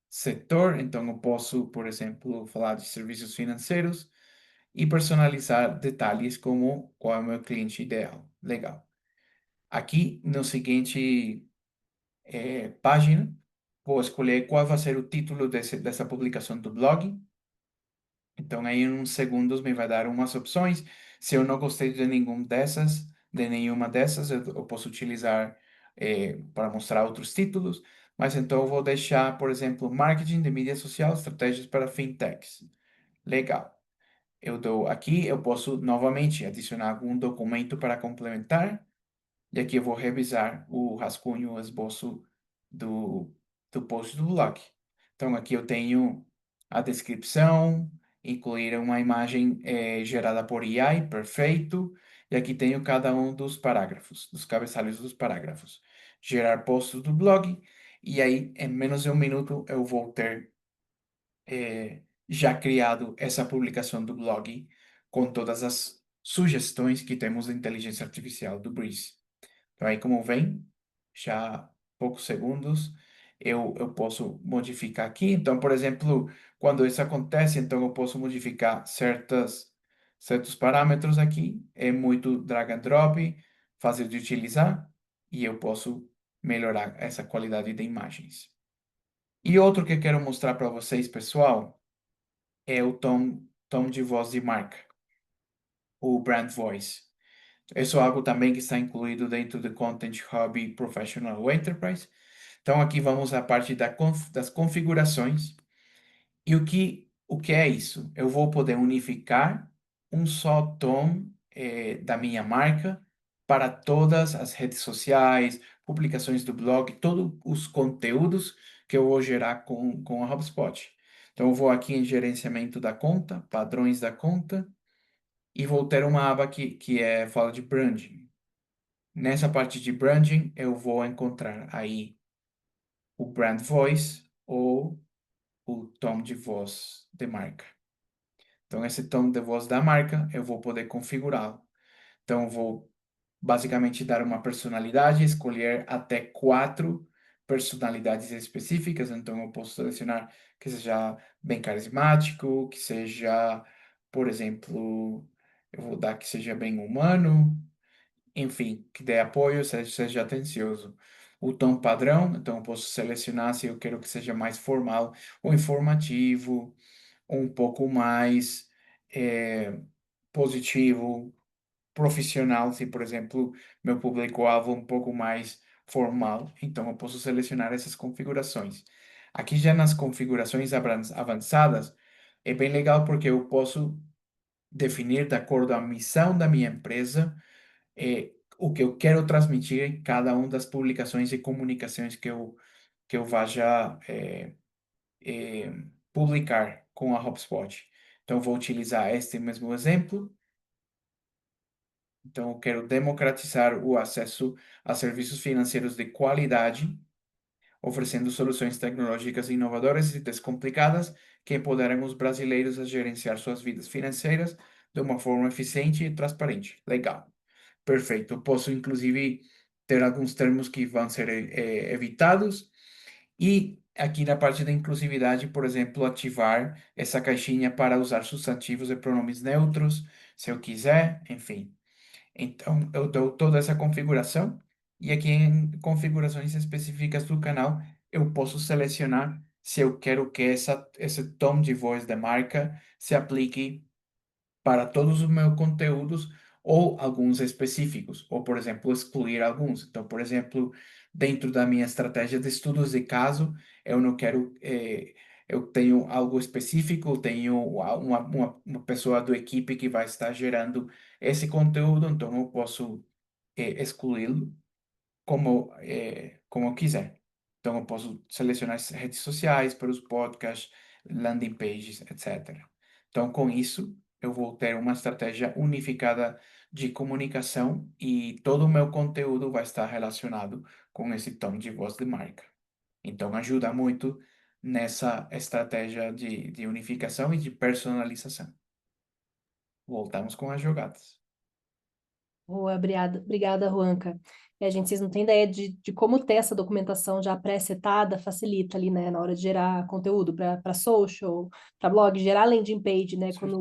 Setor, então eu posso, por exemplo, falar de serviços financeiros e personalizar detalhes como qual é o meu cliente ideal. Legal. Aqui no seguinte página, vou escolher qual vai ser o título dessa publicação do blog. Então, aí em uns segundos me vai dar umas opções. Se eu não gostei de nenhuma dessas, eu posso utilizar para mostrar outros títulos. Mas então eu vou deixar, por exemplo, marketing de mídia social, estratégias para fintechs. Legal. Eu dou aqui, eu posso novamente adicionar algum documento para complementar. E aqui eu vou revisar o rascunho, o esboço do, do post do blog. Então, aqui eu tenho a descrição, incluir uma imagem gerada por AI, perfeito. E aqui tenho cada um dos parágrafos, dos cabeçalhos dos parágrafos. Gerar posts do blog. E aí, em menos de um minuto, eu vou ter já criado essa publicação do blog com todas as sugestões que temos da inteligência artificial do Breeze. Então, aí como vem, já poucos segundos, eu posso modificar aqui. Então, por exemplo, quando isso acontece, então eu posso modificar certos parâmetros aqui. É muito drag and drop, fácil de utilizar, e eu posso melhorar essa qualidade de imagens. E outro que eu quero mostrar para vocês, pessoal, é o tom de voz de marca, o brand voice. Isso é algo também que está incluído dentro do Content Hub Professional ou Enterprise. Então, aqui vamos à parte das configurações. E o que é isso? Eu vou poder unificar um só tom da minha marca para todas as redes sociais, publicações do blog, todos os conteúdos que eu vou gerar com a HubSpot. Então, eu vou aqui em gerenciamento da conta, padrões da conta, e vou ter uma aba que fala de branding. Nessa parte de branding, eu vou encontrar aí o brand voice ou o tom de voz de marca. Então, esse tom de voz da marca, eu vou poder configurá-lo. Então, eu vou basicamente dar uma personalidade, escolher até 4 personalidades específicas. Então, eu posso selecionar que seja bem carismático, que seja, por exemplo, eu vou dar que seja bem humano, enfim, que dê apoio, seja atencioso. O tom padrão, então eu posso selecionar se eu quero que seja mais formal ou informativo, ou um pouco mais positivo, profissional, se, por exemplo, meu público-alvo é um pouco mais formal, então eu posso selecionar essas configurações. Aqui já nas configurações avançadas, é bem legal porque eu posso definir de acordo com a missão da minha empresa o que eu quero transmitir em cada uma das publicações e comunicações que eu vá publicar com a HubSpot. Então, vou utilizar este mesmo exemplo. Então, eu quero democratizar o acesso a serviços financeiros de qualidade, oferecendo soluções tecnológicas inovadoras e descomplicadas que empoderam os brasileiros a gerenciar suas vidas financeiras de uma forma eficiente e transparente. Legal. Perfeito. Eu posso, inclusive, ter alguns termos que vão ser evitados. E aqui na parte da inclusividade, por exemplo, ativar essa caixinha para usar substantivos e pronomes neutros, se eu quiser, enfim. Então, eu dou toda essa configuração. E aqui em configurações específicas do canal, eu posso selecionar se eu quero que esse tom de voz da marca se aplique para todos os meus conteúdos ou alguns específicos, ou, por exemplo, excluir alguns. Então, por exemplo, dentro da minha estratégia de estudos de caso, eu não quero, eu tenho algo específico, tenho uma pessoa do equipe que vai estar gerando esse conteúdo, então eu posso excluí-lo como eu quiser. Então, eu posso selecionar as redes sociais para os podcasts, landing pages, etc. Então, com isso, eu vou ter uma estratégia unificada de comunicação e todo o meu conteúdo vai estar relacionado com esse tom de voz de marca. Então, ajuda muito nessa estratégia de unificação e de personalização. Voltamos com as jogadas. Boa, obrigada, Juanca. Gente, vocês não têm ideia de como ter essa documentação já pré-setada facilita ali, né, na hora de gerar conteúdo para social, para blog, gerar landing page, né, Certeza.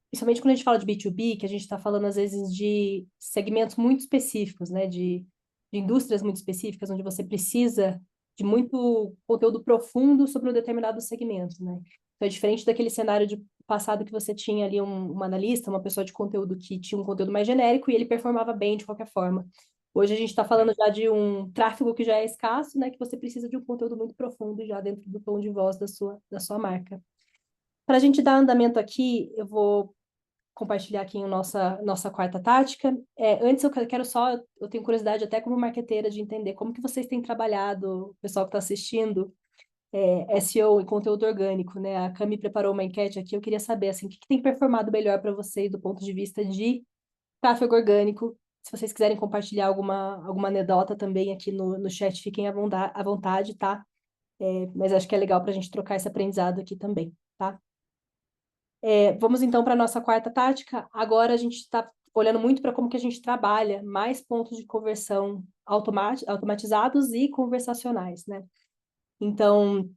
principalmente quando a gente fala de B2B, que a gente está falando às vezes de segmentos muito específicos, né, de indústrias muito específicas, onde você precisa de muito conteúdo profundo sobre um determinado segmento, né. Então é diferente daquele cenário de passado que você tinha ali um analista, uma pessoa de conteúdo que tinha um conteúdo mais genérico e ele performava bem de qualquer forma. Hoje a gente está falando já de um tráfego que já é escasso, né, que você precisa de um conteúdo muito profundo já dentro do tom de voz da sua marca. Para a gente dar andamento aqui, eu vou compartilhar aqui a nossa quarta tática. Antes quero só, eu tenho curiosidade até como marqueteira de entender como que vocês têm trabalhado, o pessoal que está assistindo, SEO e conteúdo orgânico, né? A Cami preparou uma enquete aqui, eu queria saber, assim, o que tem performado melhor para vocês do ponto de vista de tráfego orgânico. Se vocês quiserem compartilhar alguma anedota também aqui no chat, fiquem à vontade, tá? Mas acho que é legal para a gente trocar esse aprendizado aqui também, tá? Vamos então para a nossa quarta tática. Agora a gente está olhando muito para como que a gente trabalha mais pontos de conversão automatizados e conversacionais, né? Então,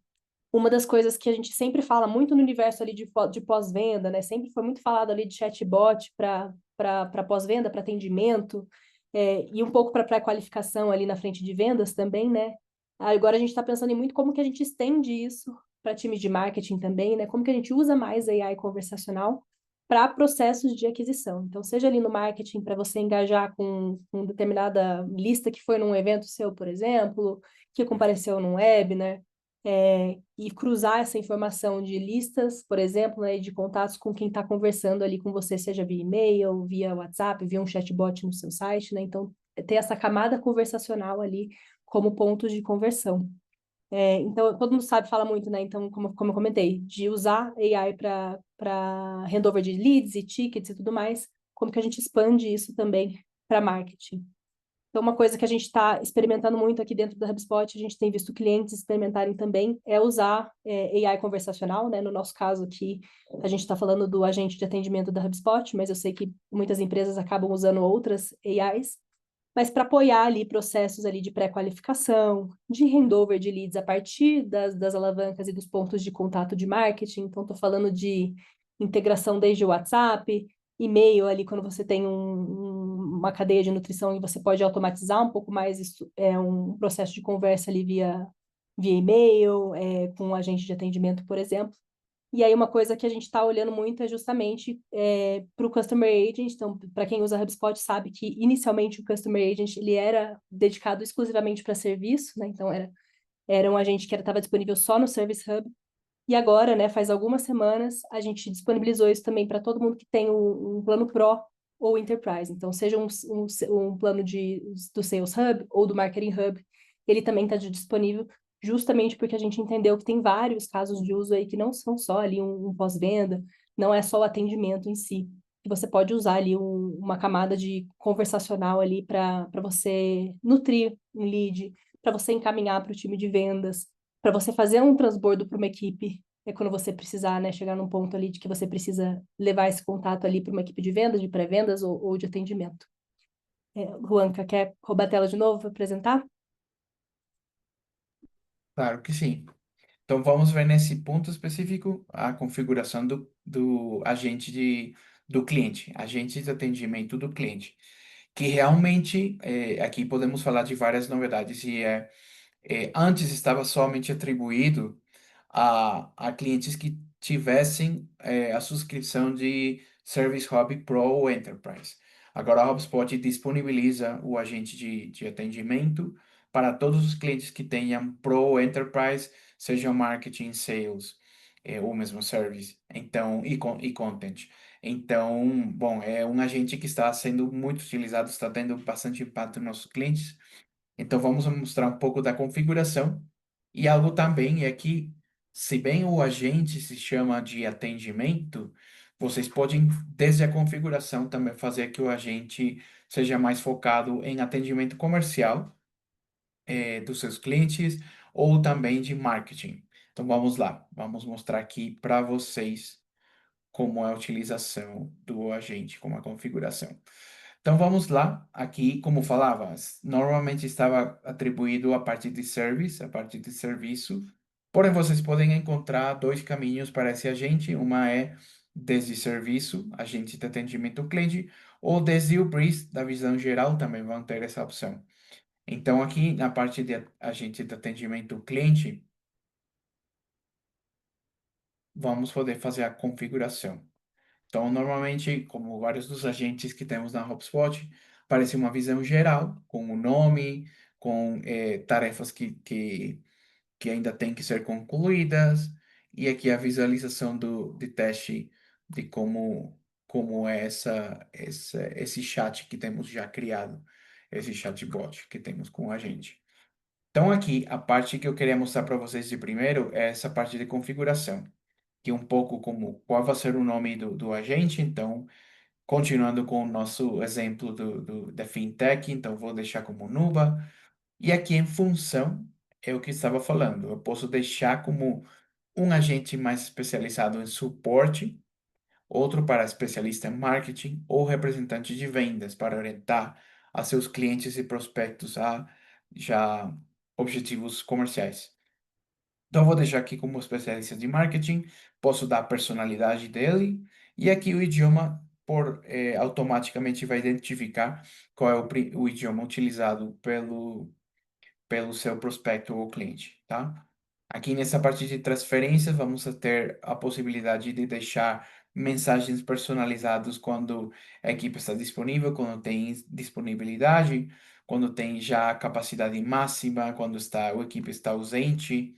uma das coisas que a gente sempre fala muito no universo ali de pós-venda, né? Sempre foi muito falado ali de chatbot para pós-venda, para atendimento, e um pouco para pré-qualificação ali na frente de vendas também, né? Agora a gente está pensando em muito como que a gente estende isso para times de marketing também, né? Como que a gente usa mais AI conversacional para processos de aquisição. Então, seja ali no marketing para você engajar com determinada lista que foi num evento seu, por exemplo, que compareceu num webinar, e cruzar essa informação de listas, por exemplo, né, de contatos com quem está conversando ali com você, seja via e-mail, via WhatsApp, via um chatbot no seu site, né? Então, ter essa camada conversacional ali como pontos de conversão. Então, todo mundo sabe, fala muito, né? Então, como eu comentei, de usar AI para handover de leads e tickets e tudo mais, como que a gente expande isso também para marketing. Então, uma coisa que a gente está experimentando muito aqui dentro da HubSpot, a gente tem visto clientes experimentarem também, é usar AI conversacional, né? No nosso caso aqui, a gente está falando do agente de atendimento da HubSpot, mas eu sei que muitas empresas acabam usando outras AIs, mas para apoiar ali processos ali de pré-qualificação, de handover de leads a partir das alavancas e dos pontos de contato de marketing. Então, estou falando de integração desde o WhatsApp, e-mail ali, quando você tem uma cadeia de nutrição e você pode automatizar um pouco mais isso, um processo de conversa ali via e-mail, com um agente de atendimento, por exemplo. E aí uma coisa que a gente está olhando muito é justamente para o Customer Agent. Então, para quem usa HubSpot sabe que inicialmente o Customer Agent ele era dedicado exclusivamente para serviço, né? Então era um agente que estava disponível só no Service Hub. E agora, né, faz algumas semanas, a gente disponibilizou isso também para todo mundo que tem um plano Pro ou Enterprise. Então, seja um plano do Sales Hub ou do Marketing Hub, ele também está disponível justamente porque a gente entendeu que tem vários casos de uso aí que não são só ali um pós-venda, não é só o atendimento em si, que você pode usar ali uma camada de conversacional ali para você nutrir um lead, para você encaminhar para o time de vendas, para você fazer um transbordo para uma equipe, quando você precisar, né, chegar num ponto ali de que você precisa levar esse contato ali para uma equipe de vendas, de pré-vendas ou de atendimento. Juanca, quer roubar a tela de novo para apresentar? Claro que sim. Então, vamos ver nesse ponto específico a configuração do agente do cliente, agente de atendimento do cliente, que realmente, aqui podemos falar de várias novidades, antes estava somente atribuído a clientes que tivessem a subscrição de Service Hub Pro ou Enterprise. Agora a HubSpot disponibiliza o agente de atendimento para todos os clientes que tenham Pro ou Enterprise, seja marketing, sales, ou mesmo service, então, e content. Então, bom, é um agente que está sendo muito utilizado, está tendo bastante impacto nos nossos clientes. Então, vamos mostrar um pouco da configuração. E algo também é que, se bem o agente se chama de atendimento, vocês podem, desde a configuração, também fazer que o agente seja mais focado em atendimento comercial, dos seus clientes ou também de marketing. Então, vamos lá. Vamos mostrar aqui para vocês como é a utilização do agente, como a configuração. Então vamos lá, aqui, como falava, normalmente estava atribuído a parte de service, a parte de serviço, porém vocês podem encontrar dois caminhos para esse agente, uma é desde serviço, agente de atendimento ao cliente, ou desde o BRIS, da visão geral, também vão ter essa opção. Então aqui na parte de agente de atendimento ao cliente, vamos poder fazer a configuração. Então, normalmente, como vários dos agentes que temos na HubSpot, aparece uma visão geral, com o nome, com tarefas que ainda têm que ser concluídas, e aqui a visualização de teste de como é esse chat que temos já criado, esse chatbot que temos com o agente. Então, aqui, a parte que eu queria mostrar para vocês de primeiro é essa parte de configuração, que é um pouco como qual vai ser o nome do agente. Então, continuando com o nosso exemplo da fintech, então vou deixar como Nuba. E aqui em função é o que estava falando. Eu posso deixar como um agente mais especializado em suporte, outro para especialista em marketing ou representante de vendas para orientar a seus clientes e prospectos a já objetivos comerciais. Então, eu vou deixar aqui como especialista de marketing, posso dar a personalidade dele, e aqui o idioma automaticamente vai identificar qual é o idioma utilizado pelo seu prospecto ou cliente, tá? Aqui nessa parte de transferências, vamos ter a possibilidade de deixar mensagens personalizadas quando a equipe está disponível, quando tem disponibilidade, quando tem já a capacidade máxima, quando a equipe está ausente,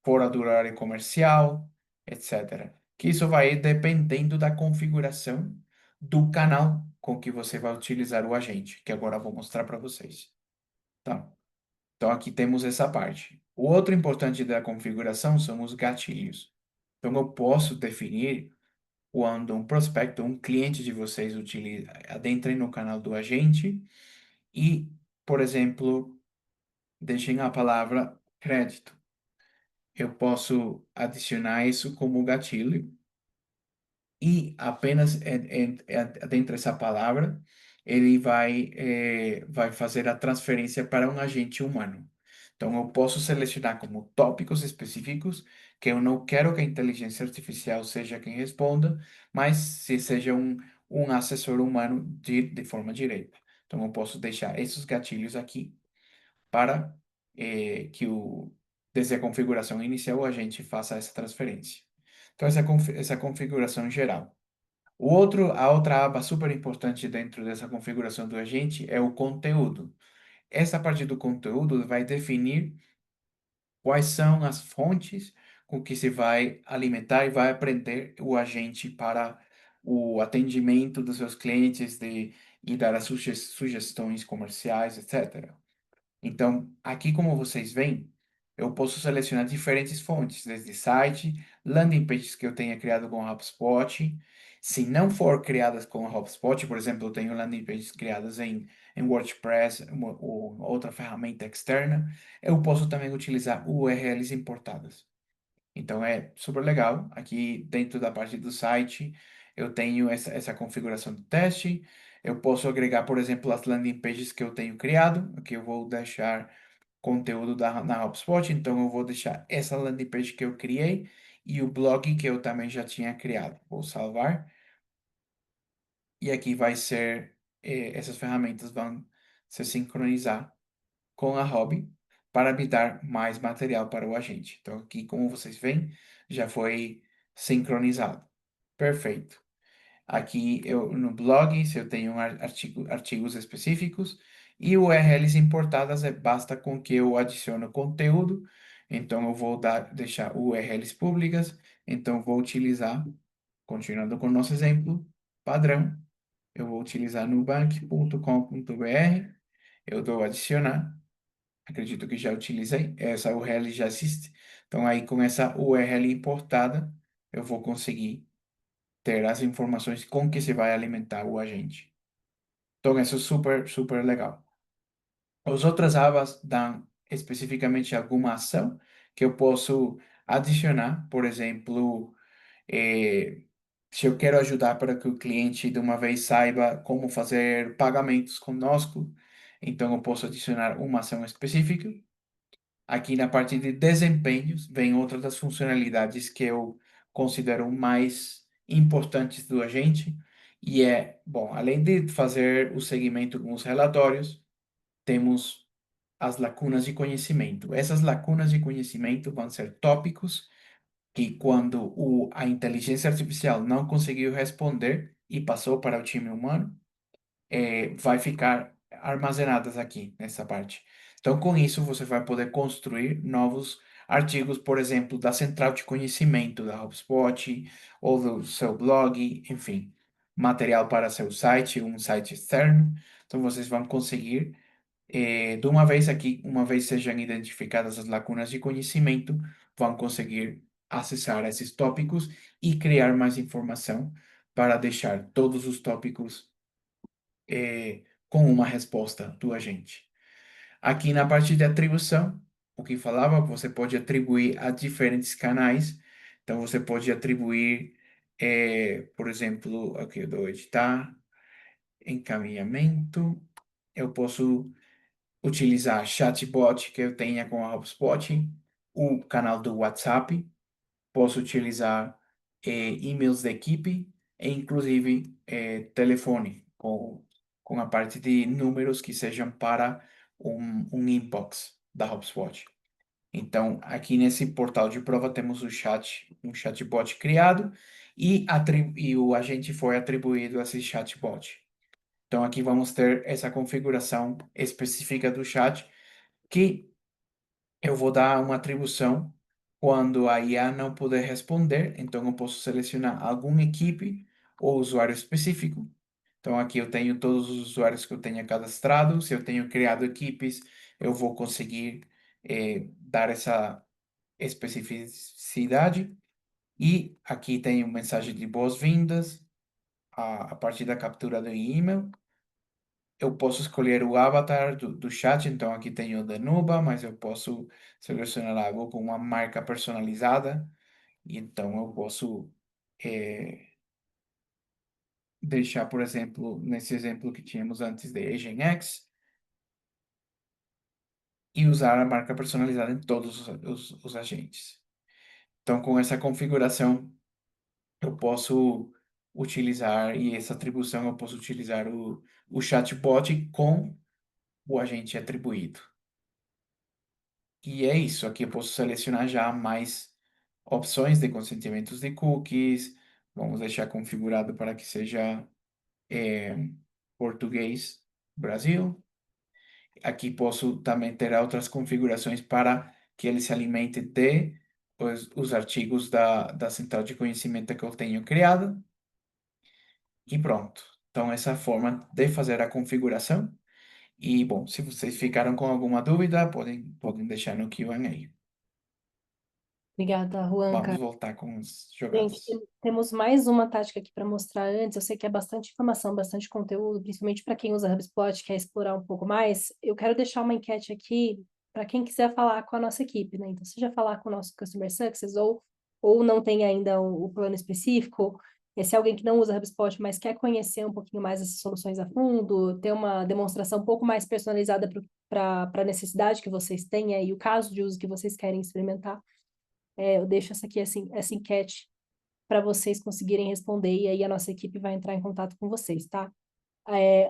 fora do horário comercial, etc. Que isso vai dependendo da configuração do canal com que você vai utilizar o agente, que agora eu vou mostrar para vocês. Tá? Então aqui temos essa parte. O outro importante da configuração são os gatilhos. Então eu posso definir quando um prospecto, um cliente de vocês adentre no canal do agente e, por exemplo, deixem a palavra crédito. Eu posso adicionar isso como gatilho e apenas dentro dessa palavra ele vai fazer a transferência para um agente humano. Então, eu posso selecionar como tópicos específicos que eu não quero que a inteligência artificial seja quem responda, mas se seja um assessor humano de forma direta. Então, eu posso deixar esses gatilhos aqui para desde a configuração inicial, a gente faça essa transferência. Então, essa configuração geral. A outra aba super importante dentro dessa configuração do agente é o conteúdo. Essa parte do conteúdo vai definir quais são as fontes com que se vai alimentar e vai aprender o agente para o atendimento dos seus clientes e dar as sugestões comerciais, etc. Então, aqui como vocês veem, eu posso selecionar diferentes fontes, desde site, landing pages que eu tenha criado com a HubSpot. Se não for criadas com a HubSpot, por exemplo, eu tenho landing pages criadas em WordPress ou outra ferramenta externa, eu posso também utilizar URLs importadas. Então é super legal. Aqui dentro da parte do site, eu tenho essa configuração de teste. Eu posso agregar, por exemplo, as landing pages que eu tenho criado. Aqui eu vou deixar conteúdo na HubSpot. Então eu vou deixar essa landing page que eu criei e o blog que eu também já tinha criado. Vou salvar. E aqui vai ser, essas ferramentas vão se sincronizar com a Hobby para me dar mais material para o agente. Então, aqui, como vocês veem, já foi sincronizado. Perfeito. Aqui no blog, se eu tenho artigos específicos e URLs importadas, basta com que eu adicione conteúdo. Então, eu vou deixar URLs públicas. Então, vou utilizar, continuando com o nosso exemplo, padrão, eu vou utilizar nubank.com.br. Eu dou adicionar. Acredito que já utilizei. Essa URL já existe. Então, aí com essa URL importada, eu vou conseguir ter as informações com que se vai alimentar o agente. Então, isso é super, super legal. As outras abas dão especificamente alguma ação que eu posso adicionar. Por exemplo, Se eu quero ajudar para que o cliente de uma vez saiba como fazer pagamentos conosco, então eu posso adicionar uma ação específica. Aqui na parte de desempenhos, vem outra das funcionalidades que eu considero mais importantes do agente, e bom, além de fazer o segmento com os relatórios, temos as lacunas de conhecimento. Essas lacunas de conhecimento vão ser tópicos que, quando a inteligência artificial não conseguiu responder e passou para o time humano, vai ficar armazenadas aqui nessa parte. Então, com isso, você vai poder construir novos artigos, por exemplo, da central de conhecimento da HubSpot ou do seu blog, enfim, material para seu site, um site externo. Então, vocês vão conseguir, de uma vez aqui, uma vez sejam identificadas as lacunas de conhecimento, vão conseguir acessar esses tópicos e criar mais informação para deixar todos os tópicos com uma resposta do agente. Aqui na parte de atribuição, o que falava, você pode atribuir a diferentes canais. Então, você pode atribuir, por exemplo, aqui eu dou editar, encaminhamento. Eu posso utilizar chatbot que eu tenha com a HubSpot, o canal do WhatsApp, posso utilizar e-mails da equipe e, inclusive, telefone, com a parte de números que sejam para um inbox da HubSpot. Então, aqui nesse portal de prova temos um chatbot criado e o agente foi atribuído a esse chatbot. Então, aqui vamos ter essa configuração específica do chat que eu vou dar uma atribuição quando a IA não puder responder, então eu posso selecionar alguma equipe ou usuário específico. Então aqui eu tenho todos os usuários que eu tenha cadastrado. Se eu tenho criado equipes, eu vou conseguir dar essa especificidade. E aqui tem uma mensagem de boas-vindas a partir da captura do e-mail. Eu posso escolher o avatar do chat, então aqui tenho o Danuba, mas eu posso selecionar algo com uma marca personalizada, e então eu posso deixar, por exemplo, nesse exemplo que tínhamos antes de Agent X, e usar a marca personalizada em todos os agentes. Então, com essa configuração, eu posso utilizar, e essa atribuição eu posso utilizar o chatbot com o agente atribuído. E é isso, aqui eu posso selecionar já mais opções de consentimentos de cookies. Vamos deixar configurado para que seja português Brasil. Aqui posso também ter outras configurações para que ele se alimente de os artigos da central de conhecimento que eu tenho criado. E pronto. Então, essa é a forma de fazer a configuração. E, bom, se vocês ficaram com alguma dúvida, podem deixar no Q&A. Obrigada, Juan. Vamos voltar com as Gente, jogadas. temos mais uma tática aqui para mostrar antes. Eu sei que é bastante informação, bastante conteúdo, principalmente para quem usa HubSpot, quer explorar um pouco mais. Eu quero deixar uma enquete aqui para quem quiser falar com a nossa equipe, né? Então, seja falar com o nosso Customer Success ou não tem ainda o plano específico, se é alguém que não usa HubSpot, mas quer conhecer um pouquinho mais essas soluções a fundo, ter uma demonstração um pouco mais personalizada para a necessidade que vocês têm e o caso de uso que vocês querem experimentar, eu deixo essa aqui, assim, essa enquete para vocês conseguirem responder, e aí a nossa equipe vai entrar em contato com vocês, tá?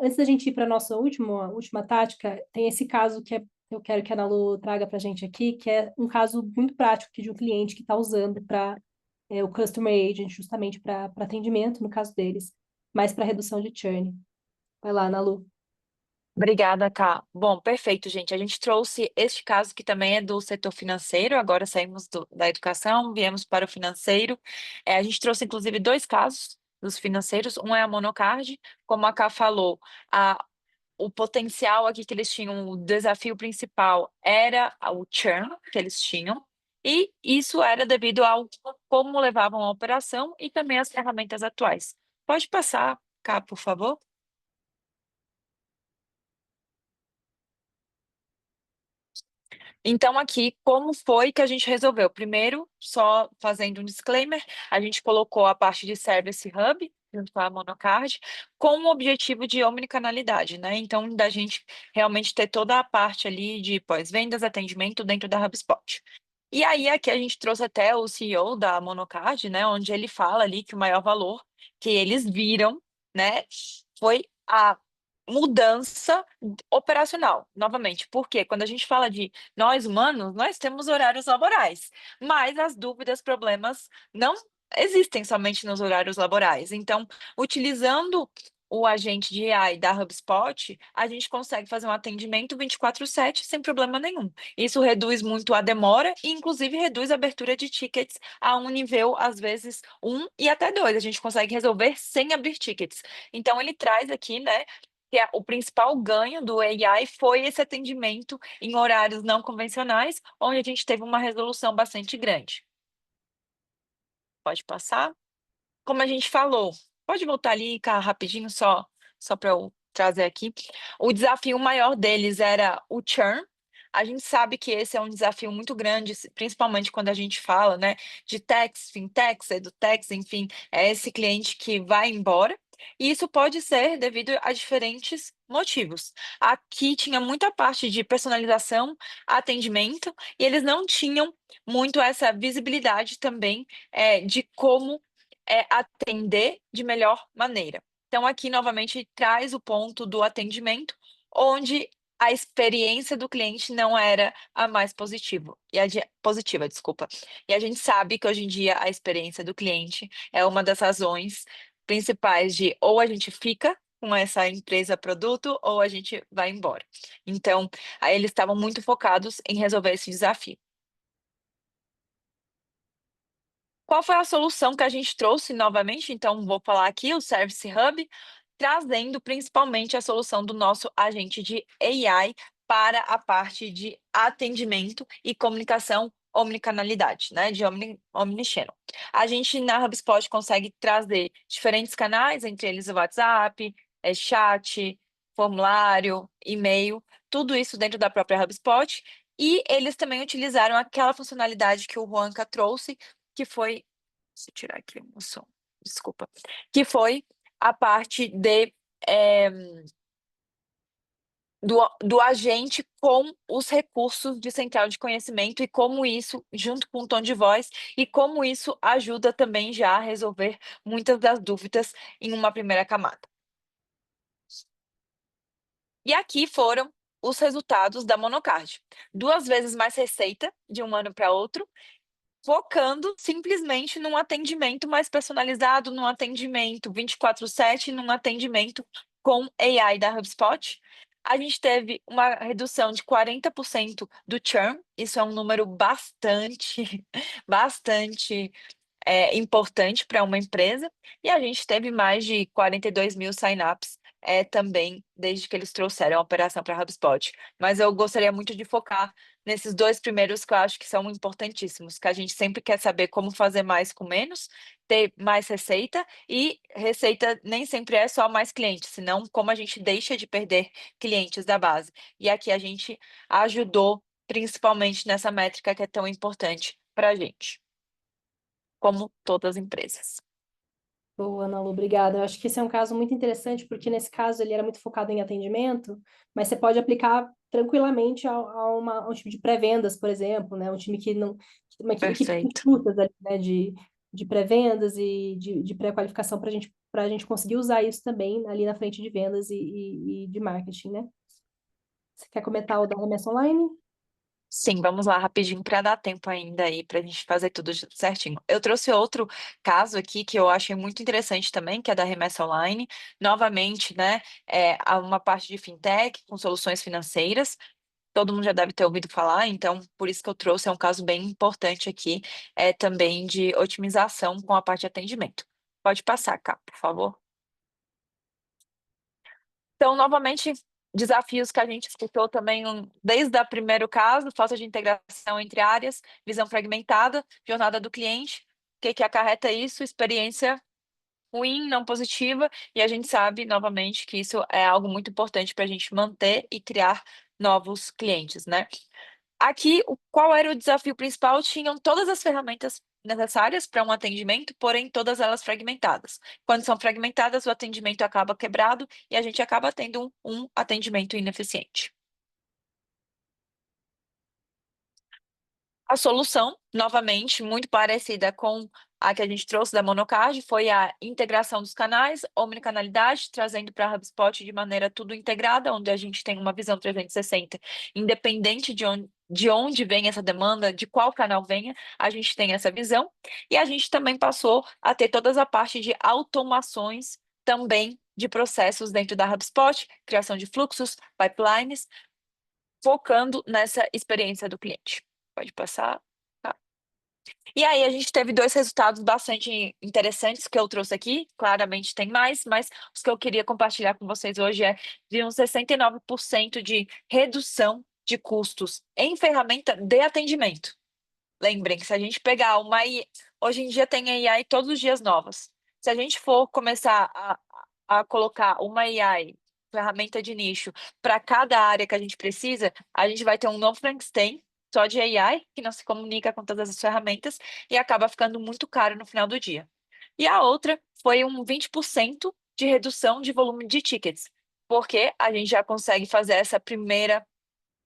Antes da gente ir para a nossa última tática, tem esse caso que eu quero que a Ana Lu traga para a gente aqui, que é um caso muito prático aqui de um cliente que está usando para o Customer Agent, justamente para atendimento, no caso deles, mas para redução de churn. Vai lá, Ana Lu. Obrigada, Ká. Bom, perfeito, gente. A gente trouxe este caso que também é do setor financeiro, agora saímos da educação, viemos para o financeiro. A gente trouxe, inclusive, dois casos dos financeiros. Um é a Monocard, como a Ká falou, o potencial aqui que eles tinham, o desafio principal era o churn que eles tinham, e isso era devido ao como levavam a operação e também as ferramentas atuais. Pode passar, Ká, por favor? Então, aqui, como foi que a gente resolveu? Primeiro, só fazendo um disclaimer, a gente colocou a parte de Service Hub, junto com a Monocard, com o objetivo de omnicanalidade, né? Então, da gente realmente ter toda a parte ali de pós-vendas, atendimento dentro da HubSpot. E aí, aqui a gente trouxe até o CEO da Monocard, né? Onde ele fala ali que o maior valor que eles viram, né, foi a mudança operacional, novamente, porque quando a gente fala de nós humanos, nós temos horários laborais, mas as dúvidas, problemas não existem somente nos horários laborais. Então, utilizando o agente de AI da HubSpot, a gente consegue fazer um atendimento 24/7 sem problema nenhum. Isso reduz muito a demora e, inclusive, reduz a abertura de tickets a um nível, às vezes, 1 e até 2. A gente consegue resolver sem abrir tickets. Então, ele traz aqui, né, que o principal ganho do AI foi esse atendimento em horários não convencionais, onde a gente teve uma resolução bastante grande. Pode passar? Como a gente falou, pode voltar ali, cá, rapidinho, só para eu trazer aqui. O desafio maior deles era o churn. A gente sabe que esse é um desafio muito grande, principalmente quando a gente fala, né, de techs, fintechs, edutechs, enfim, é esse cliente que vai embora. E isso pode ser devido a diferentes motivos. Aqui tinha muita parte de personalização, atendimento, e eles não tinham muito essa visibilidade também de como atender de melhor maneira. Então, aqui novamente traz o ponto do atendimento, onde a experiência do cliente não era a mais positiva, positiva, desculpa. E a gente sabe que hoje em dia a experiência do cliente é uma das razões principais de ou a gente fica com essa empresa produto ou a gente vai embora. Então, aí eles estavam muito focados em resolver esse desafio. Qual foi a solução que a gente trouxe novamente? Então, vou falar aqui o Service Hub, trazendo principalmente a solução do nosso agente de AI para a parte de atendimento e comunicação omnicanalidade, né, de omnichannel. A gente na HubSpot consegue trazer diferentes canais, entre eles o WhatsApp, chat, formulário, e-mail, tudo isso dentro da própria HubSpot. E eles também utilizaram aquela funcionalidade que o Juanca trouxe, que foi, deixa eu tirar aqui o som, desculpa, que foi a parte eh, do agente com os recursos de central de conhecimento e como isso, junto com o tom de voz, e como isso ajuda também já a resolver muitas das dúvidas em uma primeira camada. E aqui foram os resultados da Monocard. 2 vezes mais receita de um ano para outro, focando simplesmente num atendimento mais personalizado, num atendimento 24/7, num atendimento com AI da HubSpot. A gente teve uma redução de 40% do churn, isso é um número bastante, bastante importante para uma empresa, e a gente teve mais de 42 mil sign-ups também, desde que eles trouxeram a operação para a HubSpot. Mas eu gostaria muito de focar nesses 2 primeiros que eu acho que são importantíssimos, que a gente sempre quer saber como fazer mais com menos, ter mais receita, e receita nem sempre é só mais clientes, senão como a gente deixa de perder clientes da base. E aqui a gente ajudou principalmente nessa métrica que é tão importante para a gente, como todas as empresas. Boa, Ana Lu, obrigada. Eu acho que esse é um caso muito interessante, porque nesse caso ele era muito focado em atendimento, mas você pode aplicar tranquilamente a um time de pré-vendas, por exemplo, né? Um time que não. Uma equipe com Perfeito. frutas ali, né? De pré-vendas e de pré-qualificação para a gente conseguir usar isso também ali na frente de vendas e de marketing, né? Você quer comentar o da remessa online? Sim, vamos lá rapidinho para dar tempo ainda aí para a gente fazer tudo certinho. Eu trouxe outro caso aqui que eu achei muito interessante também, que é da Remessa Online. Novamente, né, há uma parte de fintech com soluções financeiras. Todo mundo já deve ter ouvido falar, então por isso que eu trouxe, é um caso bem importante aqui, também de otimização com a parte de atendimento. Pode passar, cá, por favor. Então, novamente, desafios que a gente escutou também desde o primeiro caso, falta de integração entre áreas, visão fragmentada, jornada do cliente, o que acarreta isso? Experiência ruim, não positiva, e a gente sabe, novamente, que isso é algo muito importante para a gente manter e criar novos clientes, né? Aqui, qual era o desafio principal? Tinham todas as ferramentas necessárias para um atendimento, porém todas elas fragmentadas. Quando são fragmentadas, o atendimento acaba quebrado e a gente acaba tendo um atendimento ineficiente. A solução, novamente, muito parecida com a que a gente trouxe da Monocard, foi a integração dos canais, omnicanalidade, trazendo para a HubSpot de maneira tudo integrada, onde a gente tem uma visão 360, independente de onde vem essa demanda, de qual canal venha, a gente tem essa visão. E a gente também passou a ter toda a parte de automações também de processos dentro da HubSpot, criação de fluxos, pipelines, focando nessa experiência do cliente. Pode passar. Tá. E aí, a gente teve dois resultados bastante interessantes que eu trouxe aqui. Claramente tem mais, mas os que eu queria compartilhar com vocês hoje é de um 69% de redução de custos em ferramenta de atendimento. Lembrem que se a gente pegar uma AI, hoje em dia tem AI todos os dias novas. Se a gente for começar a colocar uma AI, ferramenta de nicho, para cada área que a gente precisa, a gente vai ter um novo Frankenstein só de AI, que não se comunica com todas as ferramentas e acaba ficando muito caro no final do dia. E a outra foi um 20% de redução de volume de tickets, porque a gente já consegue fazer essa primeira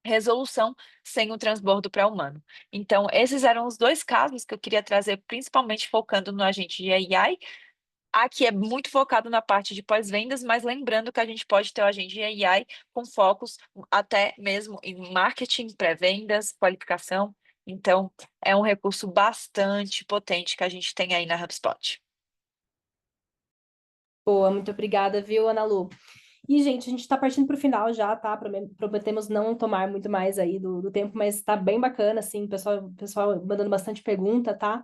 resolução sem o transbordo para humano. Então, esses eram os dois casos que eu queria trazer, principalmente focando no agente de AI. Aqui é muito focado na parte de pós-vendas, mas lembrando que a gente pode ter o agente de AI com focos até mesmo em marketing, pré-vendas, qualificação. Então, é um recurso bastante potente que a gente tem aí na HubSpot. Boa, muito obrigada, viu, Ana Lu? E, gente, a gente está partindo para o final já, tá? Prometemos não tomar muito mais aí do tempo, mas está bem bacana, assim, o pessoal mandando bastante pergunta, tá?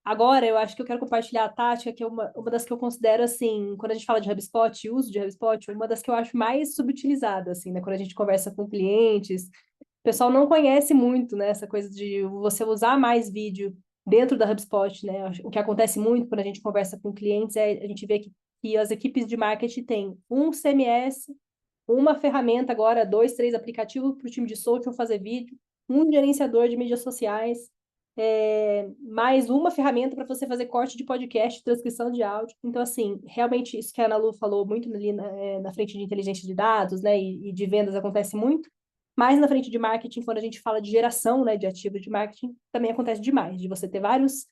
Agora, eu acho que eu quero compartilhar a tática, que é uma das que eu considero, assim, quando a gente fala de HubSpot, uso de HubSpot, uma das que eu acho mais subutilizada, assim, né? Quando a gente conversa com clientes, o pessoal não conhece muito, né? Essa coisa de você usar mais vídeo dentro da HubSpot, né? O que acontece muito quando a gente conversa com clientes é a gente vê que as equipes de marketing têm um CMS, uma ferramenta agora, dois, três aplicativos para o time de social fazer vídeo, um gerenciador de mídias sociais, mais uma ferramenta para você fazer corte de podcast, transcrição de áudio. Então, assim, realmente isso que a Ana Lu falou muito ali na frente de inteligência de dados, né, e de vendas acontece muito, mas na frente de marketing, quando a gente fala de geração, né, de ativos de marketing, também acontece demais, de você ter várias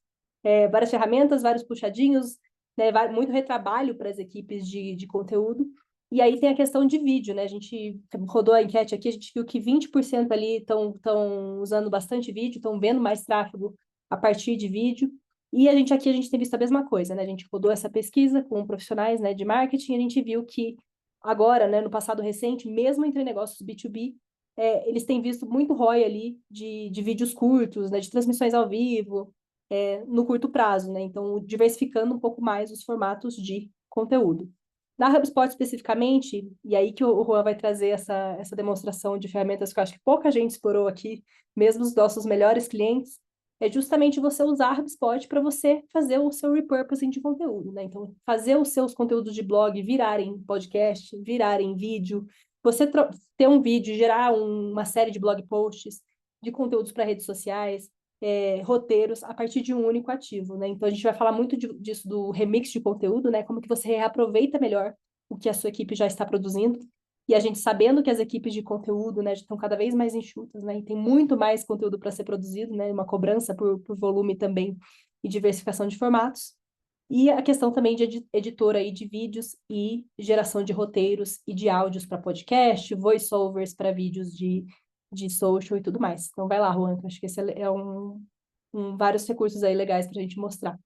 ferramentas, vários puxadinhos, né, muito retrabalho para as equipes de conteúdo. E aí tem a questão de vídeo, né? A gente rodou a enquete aqui, a gente viu que 20% ali estão usando bastante vídeo, estão vendo mais tráfego a partir de vídeo. E a gente tem visto a mesma coisa, né? A gente rodou essa pesquisa com profissionais, né, de marketing, e a gente viu que agora, né, no passado recente, mesmo entre negócios B2B, eles têm visto muito ROI ali de vídeos curtos, né, de transmissões ao vivo, no curto prazo, né? Então, diversificando um pouco mais os formatos de conteúdo. Na HubSpot especificamente, e aí que o Juan vai trazer essa demonstração de ferramentas que eu acho que pouca gente explorou aqui, mesmo os nossos melhores clientes, é justamente você usar a HubSpot para você fazer o seu repurposing de conteúdo, né? Então, fazer os seus conteúdos de blog virarem podcast, virarem vídeo, você ter um vídeo, gerar uma série de blog posts, de conteúdos para redes sociais, roteiros a partir de um único ativo, né? Então a gente vai falar muito disso do remix de conteúdo, né? Como que você reaproveita melhor o que a sua equipe já está produzindo. E a gente sabendo que as equipes de conteúdo, né, estão cada vez mais enxutas, né? E tem muito mais conteúdo para ser produzido, né? Uma cobrança por volume também e diversificação de formatos. E a questão também de editor aí de vídeos e geração de roteiros e de áudios para podcast, voiceovers para vídeos de social e tudo mais. Então vai lá, Juan, que eu acho que esse é vários recursos aí legais para a gente mostrar.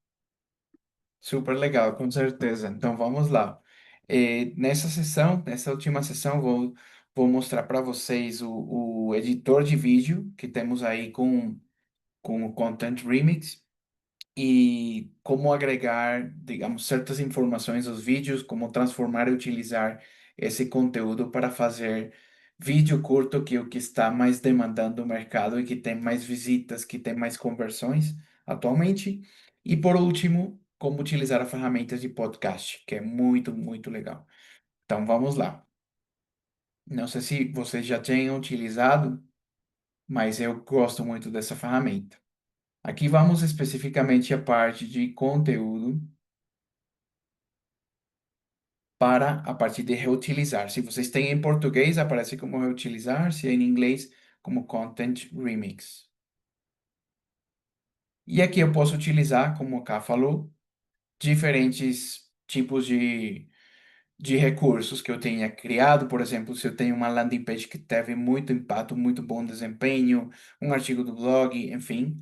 Super legal, com certeza. Então vamos lá. Nessa última sessão, vou mostrar para vocês o editor de vídeo que temos aí com o Content Remix e como agregar, digamos, certas informações aos vídeos, como transformar e utilizar esse conteúdo para fazer vídeo curto, que é o que está mais demandando o mercado e que tem mais visitas, que tem mais conversões atualmente. E por último, como utilizar a ferramenta de podcast, que é muito, muito legal. Então vamos lá. Não sei se vocês já tenham utilizado, mas eu gosto muito dessa ferramenta. Aqui vamos especificamente à parte de conteúdo para a parte de reutilizar. Se vocês têm em português, aparece como reutilizar, se é em inglês, como Content Remix. E aqui eu posso utilizar, como o Ká falou, diferentes tipos de recursos que eu tenha criado. Por exemplo, se eu tenho uma landing page que teve muito impacto, muito bom desempenho, um artigo do blog, enfim,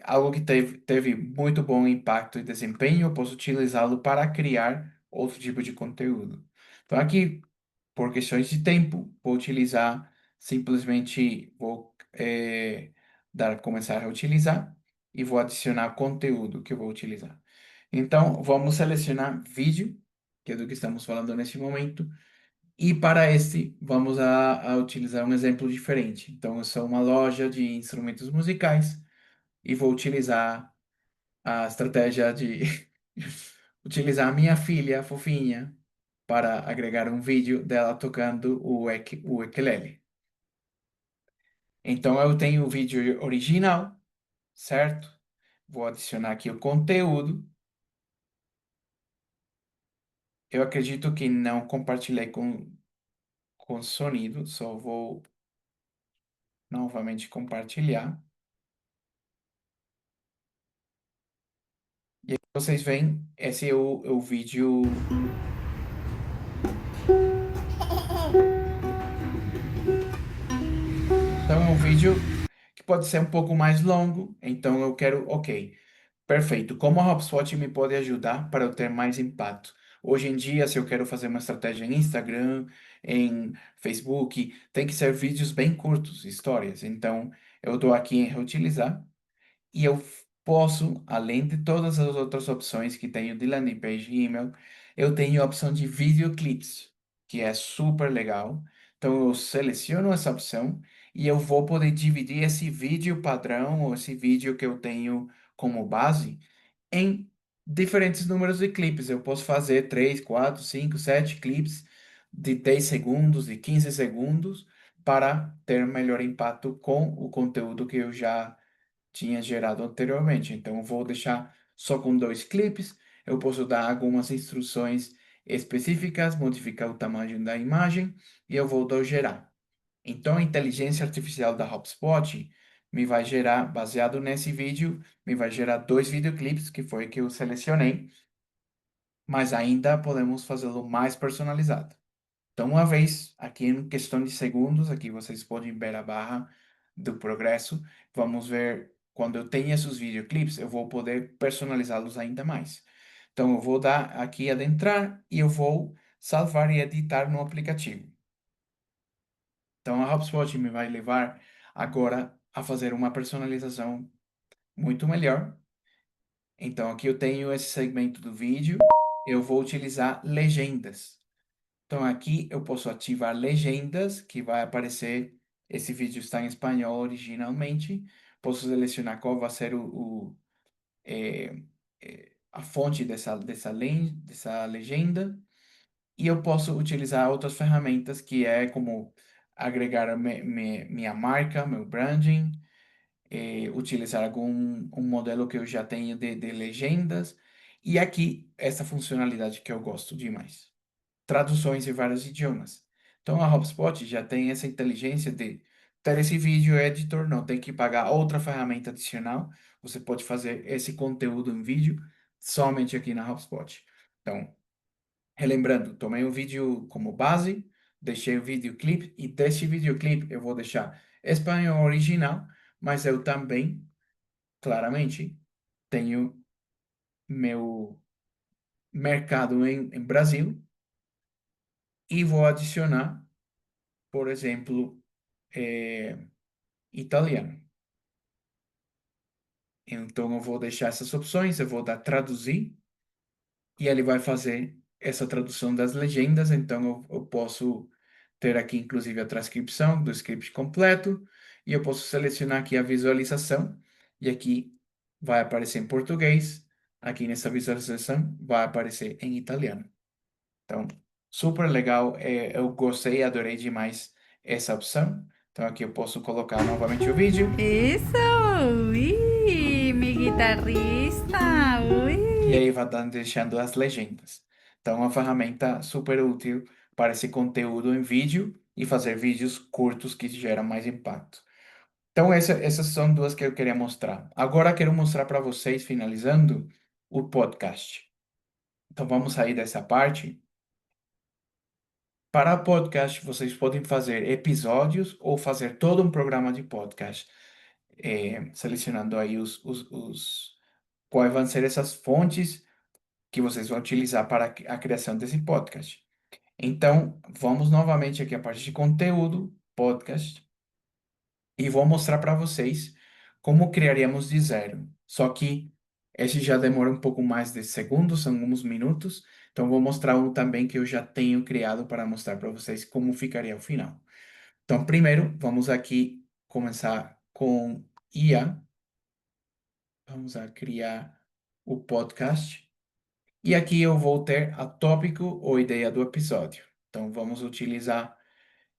algo que teve muito bom impacto e desempenho, eu posso utilizá-lo para criar outro tipo de conteúdo. Então, aqui, por questões de tempo, vou utilizar, simplesmente vou começar a utilizar e vou adicionar conteúdo que eu vou utilizar. Então, vamos selecionar vídeo, que é do que estamos falando neste momento, e para este, vamos a utilizar um exemplo diferente. Então, eu sou uma loja de instrumentos musicais e vou utilizar a estratégia de utilizar a minha filha fofinha para agregar um vídeo dela tocando o ukulele. Então, eu tenho o vídeo original, certo? Vou adicionar aqui o conteúdo. Eu acredito que não compartilhei com sonido, só vou novamente compartilhar. E aí vocês veem, esse é o vídeo. Então, é um vídeo que pode ser um pouco mais longo. Então, eu quero, ok, perfeito. Como a HubSpot me pode ajudar para eu ter mais impacto? Hoje em dia, se eu quero fazer uma estratégia em Instagram, em Facebook, tem que ser vídeos bem curtos, histórias. Então, eu dou aqui em reutilizar. E eu posso, além de todas as outras opções que tenho de landing page e email, eu tenho a opção de videoclips, que é super legal. Então eu seleciono essa opção e eu vou poder dividir esse vídeo padrão ou esse vídeo que eu tenho como base em diferentes números de clipes. Eu posso fazer 3, 4, 5, 7 clipes de 10 segundos, de 15 segundos, para ter melhor impacto com o conteúdo que eu já tinha gerado anteriormente. Então, eu vou deixar só com 2 clipes. Eu posso dar algumas instruções específicas, modificar o tamanho da imagem e eu vou dar gerar. Então, a inteligência artificial da HubSpot me vai gerar, baseado nesse vídeo, me vai gerar 2 videoclipes, que foi que eu selecionei, mas ainda podemos fazê-lo mais personalizado. Então, uma vez, aqui em questão de segundos, aqui vocês podem ver a barra do progresso. Vamos ver, quando eu tenho esses videoclips, eu vou poder personalizá-los ainda mais. Então, eu vou dar aqui adentrar e eu vou salvar e editar no aplicativo. Então, a HubSpot me vai levar agora a fazer uma personalização muito melhor. Então, aqui eu tenho esse segmento do vídeo. Eu vou utilizar legendas. Então, aqui eu posso ativar legendas, que vai aparecer. Esse vídeo está em espanhol originalmente. Posso selecionar qual vai ser a fonte dessa legenda. E eu posso utilizar outras ferramentas, que é como agregar minha marca, meu branding, utilizar um modelo que eu já tenho de legendas. E aqui, essa funcionalidade que eu gosto demais, traduções em vários idiomas. Então, a HubSpot já tem essa inteligência de ter esse vídeo editor, não tem que pagar outra ferramenta adicional. Você pode fazer esse conteúdo em vídeo somente aqui na HubSpot. Então, relembrando, tomei um vídeo como base, deixei o videoclipe e deste videoclipe eu vou deixar espanhol original, mas eu também, claramente, tenho meu mercado em Brasil e vou adicionar, por exemplo, italiano. Então, eu vou deixar essas opções, eu vou dar traduzir, e ele vai fazer essa tradução das legendas. Então, eu posso ter aqui, inclusive, a transcrição do script completo, e eu posso selecionar aqui a visualização, e aqui vai aparecer em português, aqui nessa visualização vai aparecer em italiano. Então, super legal, eu gostei, adorei demais essa opção. Então aqui eu posso colocar novamente o vídeo. Isso! Ui, mi guitarrista! E Ui! aí vai deixando as legendas. Então, é uma ferramenta super útil para esse conteúdo em vídeo e fazer vídeos curtos que geram mais impacto. Então, essas são duas que eu queria mostrar. Agora, quero mostrar para vocês, finalizando, o podcast. Então, vamos sair dessa parte. Para podcast, vocês podem fazer episódios ou fazer todo um programa de podcast, selecionando aí quais vão ser essas fontes que vocês vão utilizar para a criação desse podcast. Então, vamos novamente aqui a parte de conteúdo, podcast, e vou mostrar para vocês como criaríamos de zero. Só que esse já demora um pouco mais de segundos, são uns minutos. Então, vou mostrar um também que eu já tenho criado para mostrar para vocês como ficaria o final. Então, primeiro, vamos aqui começar com IA. Vamos a criar o podcast. E aqui eu vou ter a tópico ou ideia do episódio. Então, vamos utilizar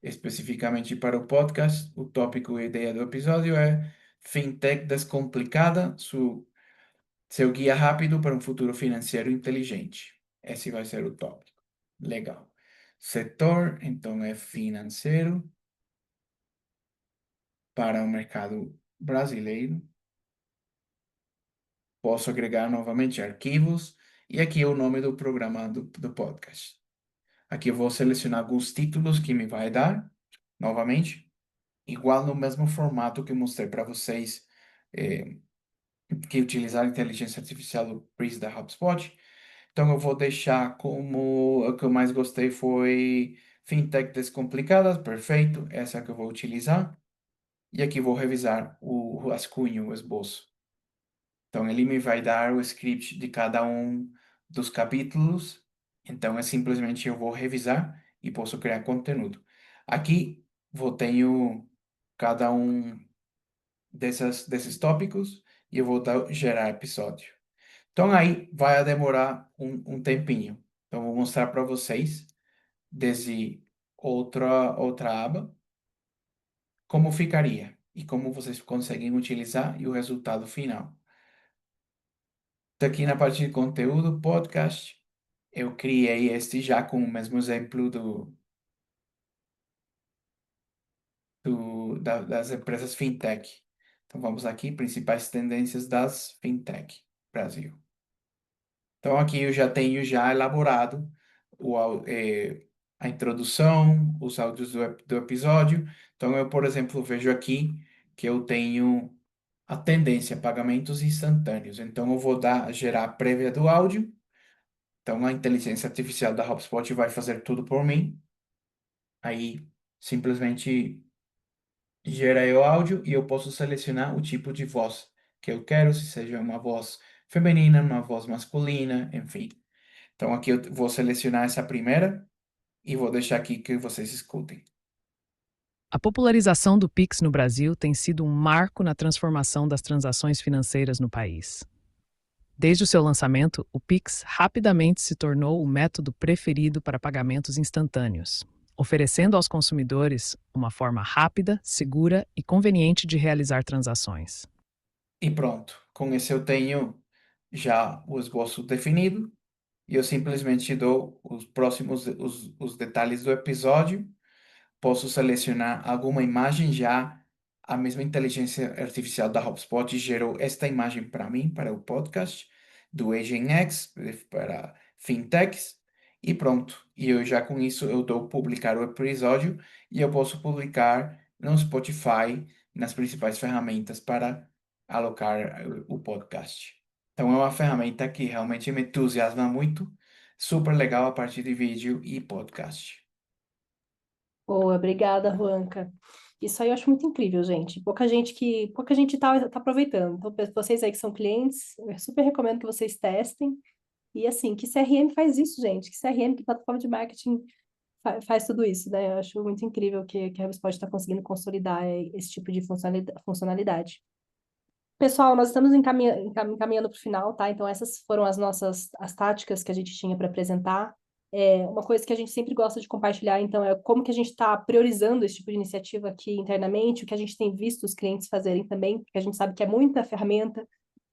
especificamente para o podcast. O tópico e ideia do episódio é Fintech Descomplicada, seu guia rápido para um futuro financeiro inteligente. Esse vai ser o tópico. Legal. Setor, então, é financeiro para o mercado brasileiro. Posso agregar novamente arquivos. E aqui é o nome do programa do podcast. Aqui eu vou selecionar alguns títulos que me vai dar, novamente, igual no mesmo formato que eu mostrei para vocês, que utilizar a inteligência artificial do Breeze da HubSpot. Então eu vou deixar como o que eu mais gostei foi Fintech Descomplicadas, perfeito, essa é a que eu vou utilizar. E aqui vou revisar o rascunho, o esboço. Então ele me vai dar o script de cada um dos capítulos. Então é simplesmente eu vou revisar e posso criar conteúdo. Aqui vou tenho cada um desses tópicos e eu vou gerar episódio. Então aí vai demorar um tempinho. Então vou mostrar para vocês desde outra aba como ficaria e como vocês conseguem utilizar e o resultado final. Aqui na parte de conteúdo, podcast, eu criei este já com o mesmo exemplo das empresas fintech. Então vamos aqui, principais tendências das fintech, Brasil. Então aqui eu já tenho já elaborado a introdução, os áudios do episódio. Então eu, por exemplo, vejo aqui que eu tenho a tendência pagamentos instantâneos. Então eu vou gerar a prévia do áudio. Então a inteligência artificial da HubSpot vai fazer tudo por mim. Aí simplesmente gera o áudio e eu posso selecionar o tipo de voz que eu quero, se seja uma voz feminina, uma voz masculina, enfim. Então aqui eu vou selecionar essa primeira e vou deixar aqui que vocês escutem. A popularização do Pix no Brasil tem sido um marco na transformação das transações financeiras no país. Desde o seu lançamento, o Pix rapidamente se tornou o método preferido para pagamentos instantâneos, oferecendo aos consumidores uma forma rápida, segura e conveniente de realizar transações. E pronto, com esse eu tenho já o esboço definido e eu simplesmente dou os detalhes do episódio. Posso selecionar alguma imagem já. A mesma inteligência artificial da HubSpot gerou esta imagem para mim, para o podcast, do Agent X, para fintechs, e pronto. E eu já com isso eu dou publicar o episódio e eu posso publicar no Spotify, nas principais ferramentas para alocar o podcast. Então é uma ferramenta que realmente me entusiasma muito, super legal a partir de vídeo e podcast. Boa, obrigada, Juanca. Isso aí eu acho muito incrível, gente. Pouca gente tá aproveitando. Então, vocês aí que são clientes, eu super recomendo que vocês testem. E assim, que CRM faz isso, gente? Que CRM, que plataforma de marketing faz tudo isso, né? Eu acho muito incrível que a HubSpot está conseguindo consolidar esse tipo de funcionalidade. Pessoal, nós estamos encaminhando para o final, tá? Então, essas foram as táticas que a gente tinha para apresentar. Uma coisa que a gente sempre gosta de compartilhar, então, é como que a gente está priorizando esse tipo de iniciativa aqui internamente, o que a gente tem visto os clientes fazerem também, porque a gente sabe que é muita ferramenta,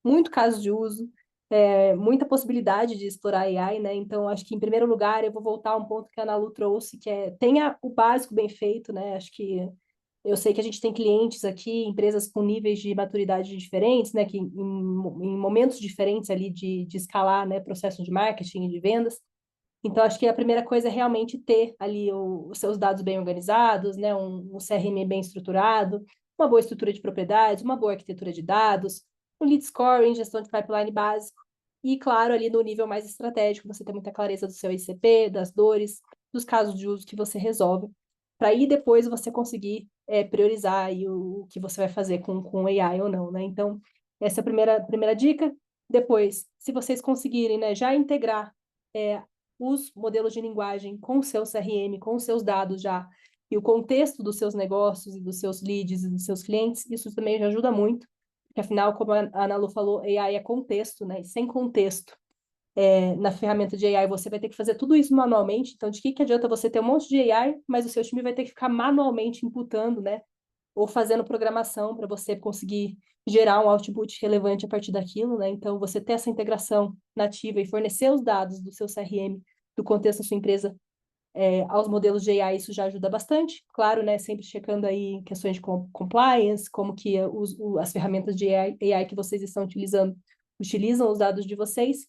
muito caso de uso, muita possibilidade de explorar AI, né? Então, acho que, em primeiro lugar, eu vou voltar a um ponto que a Ana Lu trouxe, que tenha o básico bem feito, né? Acho que eu sei que a gente tem clientes aqui, empresas com níveis de maturidade diferentes, né? Que em momentos diferentes ali de escalar, né? Processo de marketing e de vendas. Então, acho que a primeira coisa é realmente ter ali os seus dados bem organizados, né? Um CRM bem estruturado, uma boa estrutura de propriedades, uma boa arquitetura de dados, um lead scoring, gestão de pipeline básico, e, claro, ali no nível mais estratégico, você ter muita clareza do seu ICP, das dores, dos casos de uso que você resolve, para aí depois você conseguir priorizar aí o que você vai fazer com AI ou não, né? Então, essa é a primeira dica. Depois, se vocês conseguirem, né, já integrar os modelos de linguagem com o seu CRM, com os seus dados já, e o contexto dos seus negócios e dos seus leads e dos seus clientes, isso também já ajuda muito, porque afinal, como a Ana Lu falou, AI é contexto, né? E sem contexto, na ferramenta de AI, você vai ter que fazer tudo isso manualmente, então de que adianta você ter um monte de AI, mas o seu time vai ter que ficar manualmente imputando, né? Ou fazendo programação para você conseguir gerar um output relevante a partir daquilo, né? Então, você ter essa integração nativa e fornecer os dados do seu CRM, do contexto da sua empresa, aos modelos de AI, isso já ajuda bastante. Claro, né? Sempre checando aí questões de compliance, como que as ferramentas de AI que vocês estão utilizando utilizam os dados de vocês.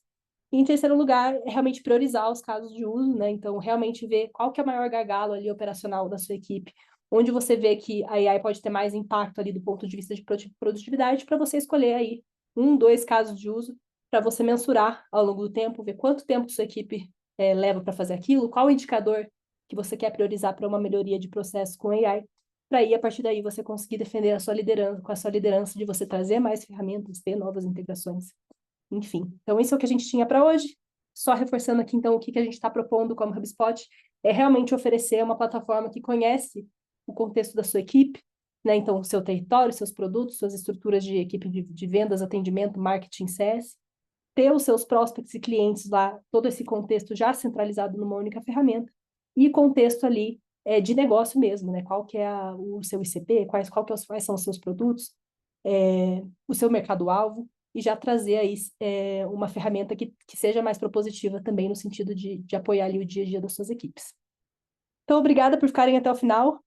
E, em terceiro lugar, é realmente priorizar os casos de uso, né? Então, realmente ver qual que é o maior gargalo ali operacional da sua equipe, onde você vê que a AI pode ter mais impacto ali do ponto de vista de produtividade, para você escolher aí 2 casos de uso, para você mensurar ao longo do tempo, ver quanto tempo sua equipe leva para fazer aquilo, qual o indicador que você quer priorizar para uma melhoria de processo com AI, para aí, a partir daí, você conseguir defender a sua liderança, com a sua liderança de você trazer mais ferramentas, ter novas integrações. Enfim, então isso é o que a gente tinha para hoje. Só reforçando aqui, então, o que a gente está propondo como HubSpot é realmente oferecer uma plataforma que conhece o contexto da sua equipe, né? Então, o seu território, seus produtos, suas estruturas de equipe de vendas, atendimento, marketing, CS, ter os seus prospects e clientes lá, todo esse contexto já centralizado numa única ferramenta, e contexto ali de negócio mesmo, né? Qual que é o seu ICP, quais são os seus produtos, o seu mercado-alvo, e já trazer aí uma ferramenta que seja mais propositiva também no sentido de apoiar ali o dia a dia das suas equipes. Então, obrigada por ficarem até o final.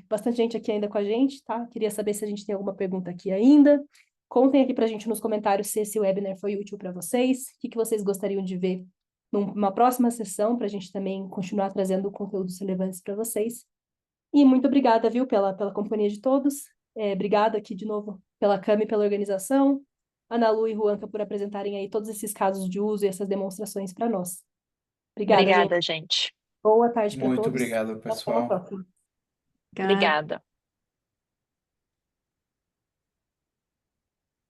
Bastante gente aqui ainda com a gente, tá? Queria saber se a gente tem alguma pergunta aqui ainda. Contem aqui para a gente nos comentários se esse webinar foi útil para vocês, o que vocês gostariam de ver numa próxima sessão, para a gente também continuar trazendo conteúdos relevantes para vocês. E muito obrigada, viu, pela companhia de todos. Obrigada aqui de novo pela Cami, pela organização, Ana Lu e Juanca por apresentarem aí todos esses casos de uso e essas demonstrações para nós. Obrigada, gente. Obrigada, gente. Boa tarde para Muito todos. obrigado, Até uma pessoal. próxima. Obrigada. Obrigada.